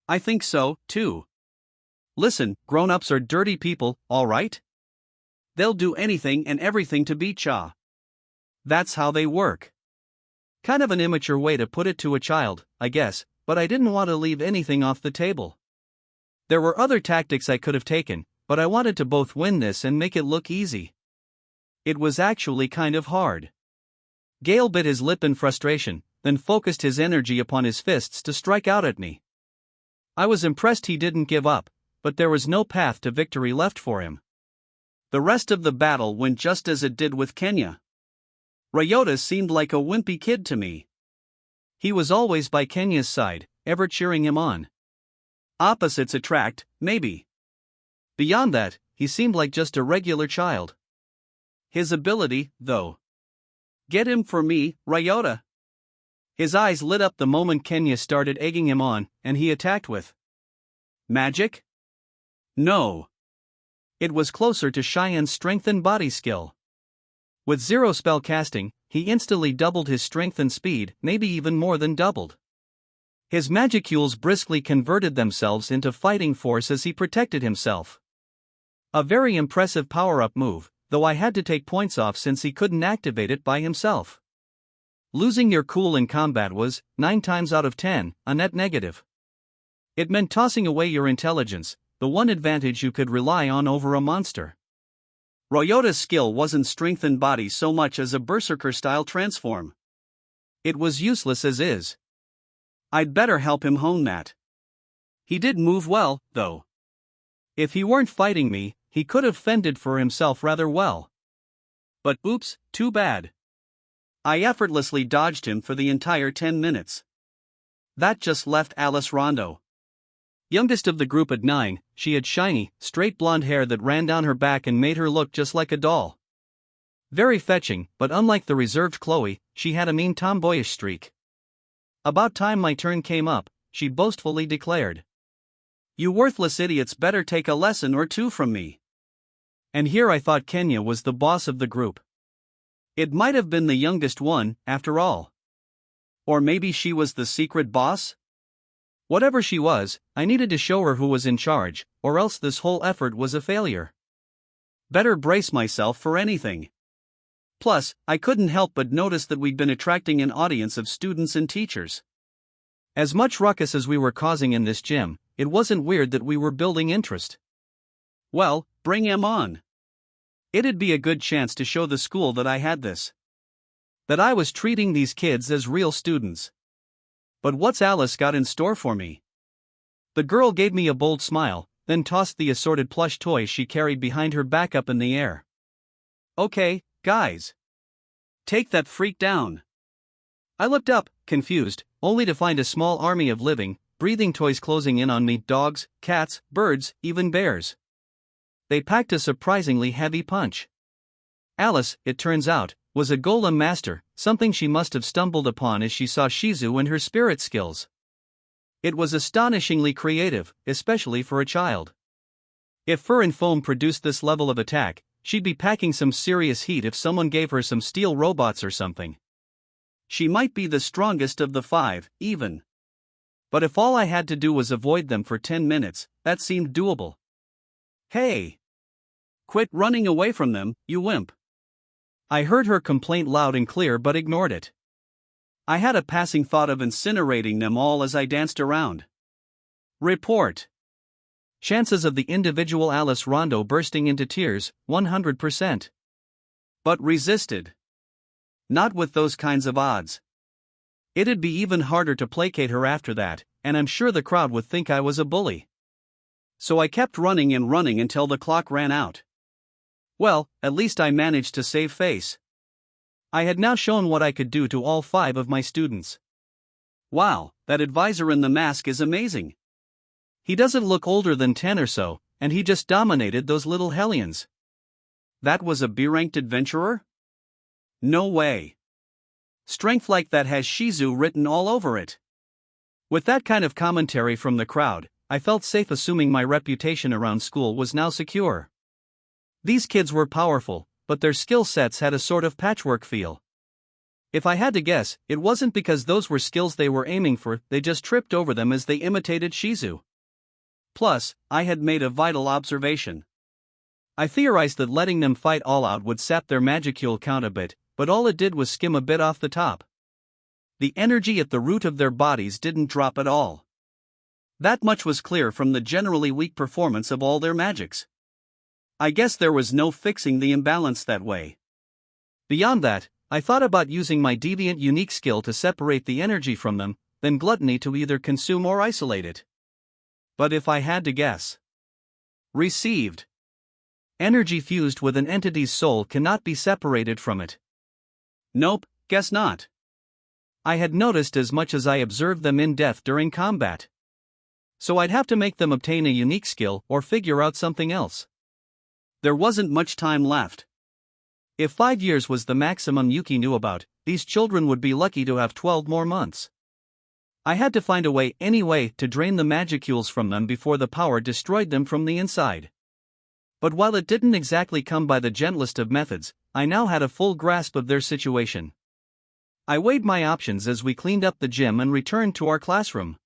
A: I think so, too. Listen, grown-ups are dirty people, alright? They'll do anything and everything to beat ya. That's how they work. Kind of an immature way to put it to a child, I guess, but I didn't want to leave anything off the table. There were other tactics I could have taken, but I wanted to both win this and make it look easy. It was actually kind of hard. Gale bit his lip in frustration, then focused his energy upon his fists to strike out at me. I was impressed he didn't give up, but there was no path to victory left for him. The rest of the battle went just as it did with Kenya. Ryota seemed like a wimpy kid to me. He was always by Kenya's side, ever cheering him on. Opposites attract, maybe. Beyond that, he seemed like just a regular child. His ability, though. Get him for me, Ryota. His eyes lit up the moment Kenya started egging him on, and he attacked with magic? No. It was closer to Cheyenne's strength and body skill. With 0 spell casting, he instantly doubled his strength and speed, maybe even more than doubled. His magicules briskly converted themselves into fighting force as he protected himself. A very impressive power-up move, though I had to take points off since he couldn't activate it by himself. Losing your cool in combat was, 9 times out of 10, a net negative. It meant tossing away your intelligence, the one advantage you could rely on over a monster. Ryota's skill wasn't strength and body so much as a berserker-style transform. It was useless as is. I'd better help him hone that. He did move well, though. If he weren't fighting me, he could have fended for himself rather well. But oops, too bad. I effortlessly dodged him for the entire 10 minutes. That just left Alice Rondo. Youngest of the group at 9, she had shiny, straight blonde hair that ran down her back and made her look just like a doll. Very fetching, but unlike the reserved Chloe, she had a mean tomboyish streak. About time my turn came up, she boastfully declared. "You worthless idiots better take a lesson or two from me." And here I thought Kenya was the boss of the group. It might have been the youngest one, after all. Or maybe she was the secret boss? Whatever she was, I needed to show her who was in charge, or else this whole effort was a failure. Better brace myself for anything. Plus, I couldn't help but notice that we'd been attracting an audience of students and teachers. As much ruckus as we were causing in this gym, it wasn't weird that we were building interest. Well, bring 'em on. It'd be a good chance to show the school that I had this. That I was treating these kids as real students. But what's Alice got in store for me? The girl gave me a bold smile, then tossed the assorted plush toys she carried behind her back up in the air. "Okay, guys. Take that freak down." I looked up, confused, only to find a small army of living, breathing toys closing in on me: dogs, cats, birds, even bears. They packed a surprisingly heavy punch. Alice, it turns out, was a golem master, something she must have stumbled upon as she saw Shizu and her spirit skills. It was astonishingly creative, especially for a child. If fur and foam produced this level of attack, she'd be packing some serious heat if someone gave her some steel robots or something. She might be the strongest of the 5, even. But if all I had to do was avoid them for 10 minutes, that seemed doable. "Hey! Quit running away from them, you wimp." I heard her complaint loud and clear but ignored it. I had a passing thought of incinerating them all as I danced around. Report. Chances of the individual Alice Rondo bursting into tears, 100%. But resisted. Not with those kinds of odds. It'd be even harder to placate her after that, and I'm sure the crowd would think I was a bully. So I kept running and running until the clock ran out. Well, at least I managed to save face. I had now shown what I could do to all 5 of my students. Wow, that advisor in the mask is amazing. He doesn't look older than 10 or so, and he just dominated those little hellions. That was a B-ranked adventurer? No way. Strength like that has Shizu written all over it. With that kind of commentary from the crowd, I felt safe assuming my reputation around school was now secure. These kids were powerful, but their skill sets had a sort of patchwork feel. If I had to guess, it wasn't because those were skills they were aiming for, they just tripped over them as they imitated Shizu. Plus, I had made a vital observation. I theorized that letting them fight all out would sap their magicule count a bit, but all it did was skim a bit off the top. The energy at the root of their bodies didn't drop at all. That much was clear from the generally weak performance of all their magics. I guess there was no fixing the imbalance that way. Beyond that, I thought about using my deviant unique skill to separate the energy from them, then gluttony to either consume or isolate it. But if I had to guess. Received. Energy fused with an entity's soul cannot be separated from it. Nope, guess not. I had noticed as much as I observed them in depth during combat. So I'd have to make them obtain a unique skill or figure out something else. There wasn't much time left. If 5 years was the maximum Yuki knew about, these children would be lucky to have 12 more months. I had to find a way anyway to drain the magicules from them before the power destroyed them from the inside. But while it didn't exactly come by the gentlest of methods, I now had a full grasp of their situation. I weighed my options as we cleaned up the gym and returned to our classroom.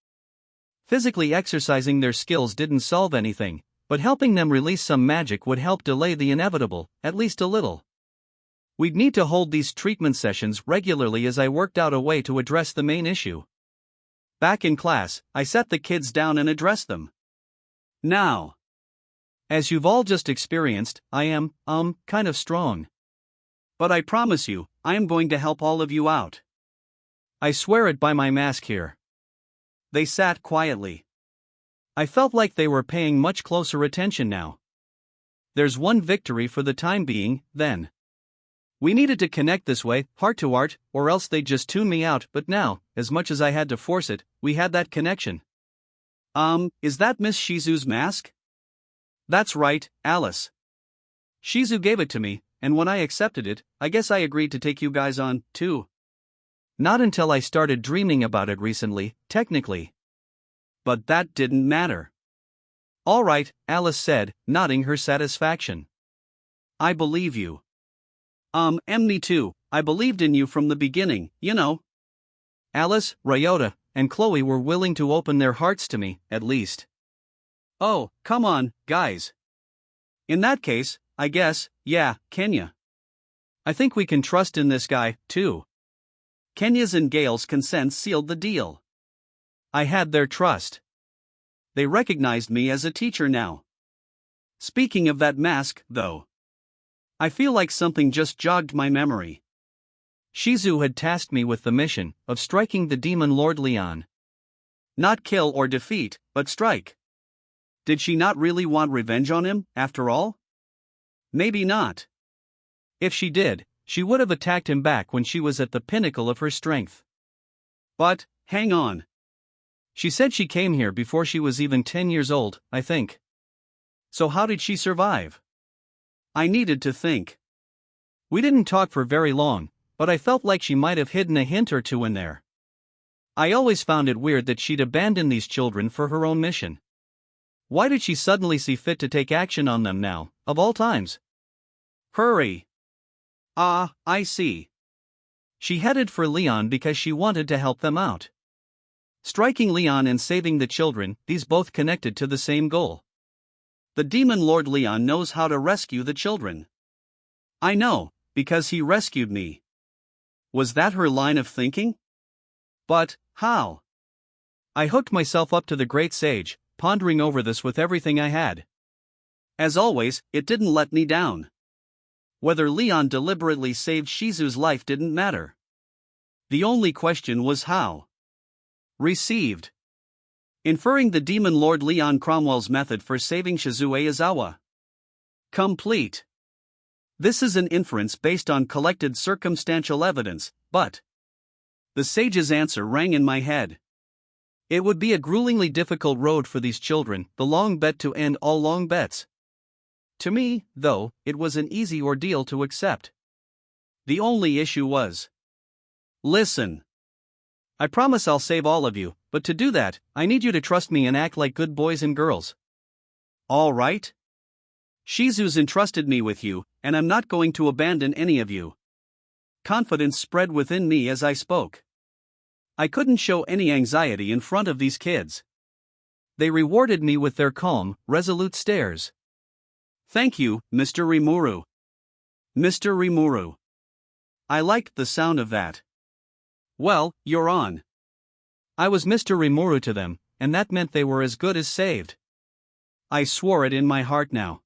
A: Physically exercising their skills didn't solve anything, but helping them release some magic would help delay the inevitable, at least a little. We'd need to hold these treatment sessions regularly as I worked out a way to address the main issue. Back in class, I sat the kids down and addressed them. Now, as you've all just experienced, I am, kind of strong. But I promise you, I am going to help all of you out. I swear it by my mask here. They sat quietly. I felt like they were paying much closer attention now. There's one victory for the time being, then. We needed to connect this way, heart to heart, or else they'd just tune me out, but now, as much as I had to force it, we had that connection. Is that Miss Shizu's mask? That's right, Alice. Shizu gave it to me, and when I accepted it, I guess I agreed to take you guys on, too. Not until I started dreaming about it recently, technically. But that didn't matter. All right, Alice said, nodding her satisfaction. I believe you. Me too, I believed in you from the beginning, you know. Alice, Ryota, and Chloe were willing to open their hearts to me, at least. Oh, come on, guys. In that case, I guess, yeah, Kenya. I think we can trust in this guy, too. Kenya's and Gail's consent sealed the deal. I had their trust. They recognized me as a teacher now. Speaking of that mask, though, I feel like something just jogged my memory. Shizu had tasked me with the mission of striking the demon Lord Leon. Not kill or defeat, but strike. Did she not really want revenge on him, after all? Maybe not. If she did, she would have attacked him back when she was at the pinnacle of her strength. But, hang on. She said she came here before she was even 10 years old, I think. So how did she survive? I needed to think. We didn't talk for very long, but I felt like she might have hidden a hint or two in there. I always found it weird that she'd abandon these children for her own mission. Why did she suddenly see fit to take action on them now, of all times? Hurry! Ah, I see. She headed for Leon because she wanted to help them out. Striking Leon and saving the children, these both connected to the same goal. The demon Lord Leon knows how to rescue the children. I know, because he rescued me. Was that her line of thinking? But, how? I hooked myself up to the great sage, pondering over this with everything I had. As always, it didn't let me down. Whether Leon deliberately saved Shizu's life didn't matter. The only question was how. Received. Inferring the demon Lord Leon Cromwell's method for saving Shizue Aizawa. Complete. This is an inference based on collected circumstantial evidence, but the sage's answer rang in my head. It would be a gruelingly difficult road for these children, the long bet to end all long bets. To me, though, it was an easy ordeal to accept. The only issue was, listen. I promise I'll save all of you, but to do that, I need you to trust me and act like good boys and girls. All right? Shizu's entrusted me with you, and I'm not going to abandon any of you. Confidence spread within me as I spoke. I couldn't show any anxiety in front of these kids. They rewarded me with their calm, resolute stares. Thank you, Mr. Rimuru. Mr. Rimuru. I liked the sound of that. Well, you're on. I was Mr. Rimuru to them, and that meant they were as good as saved. I swore it in my heart now.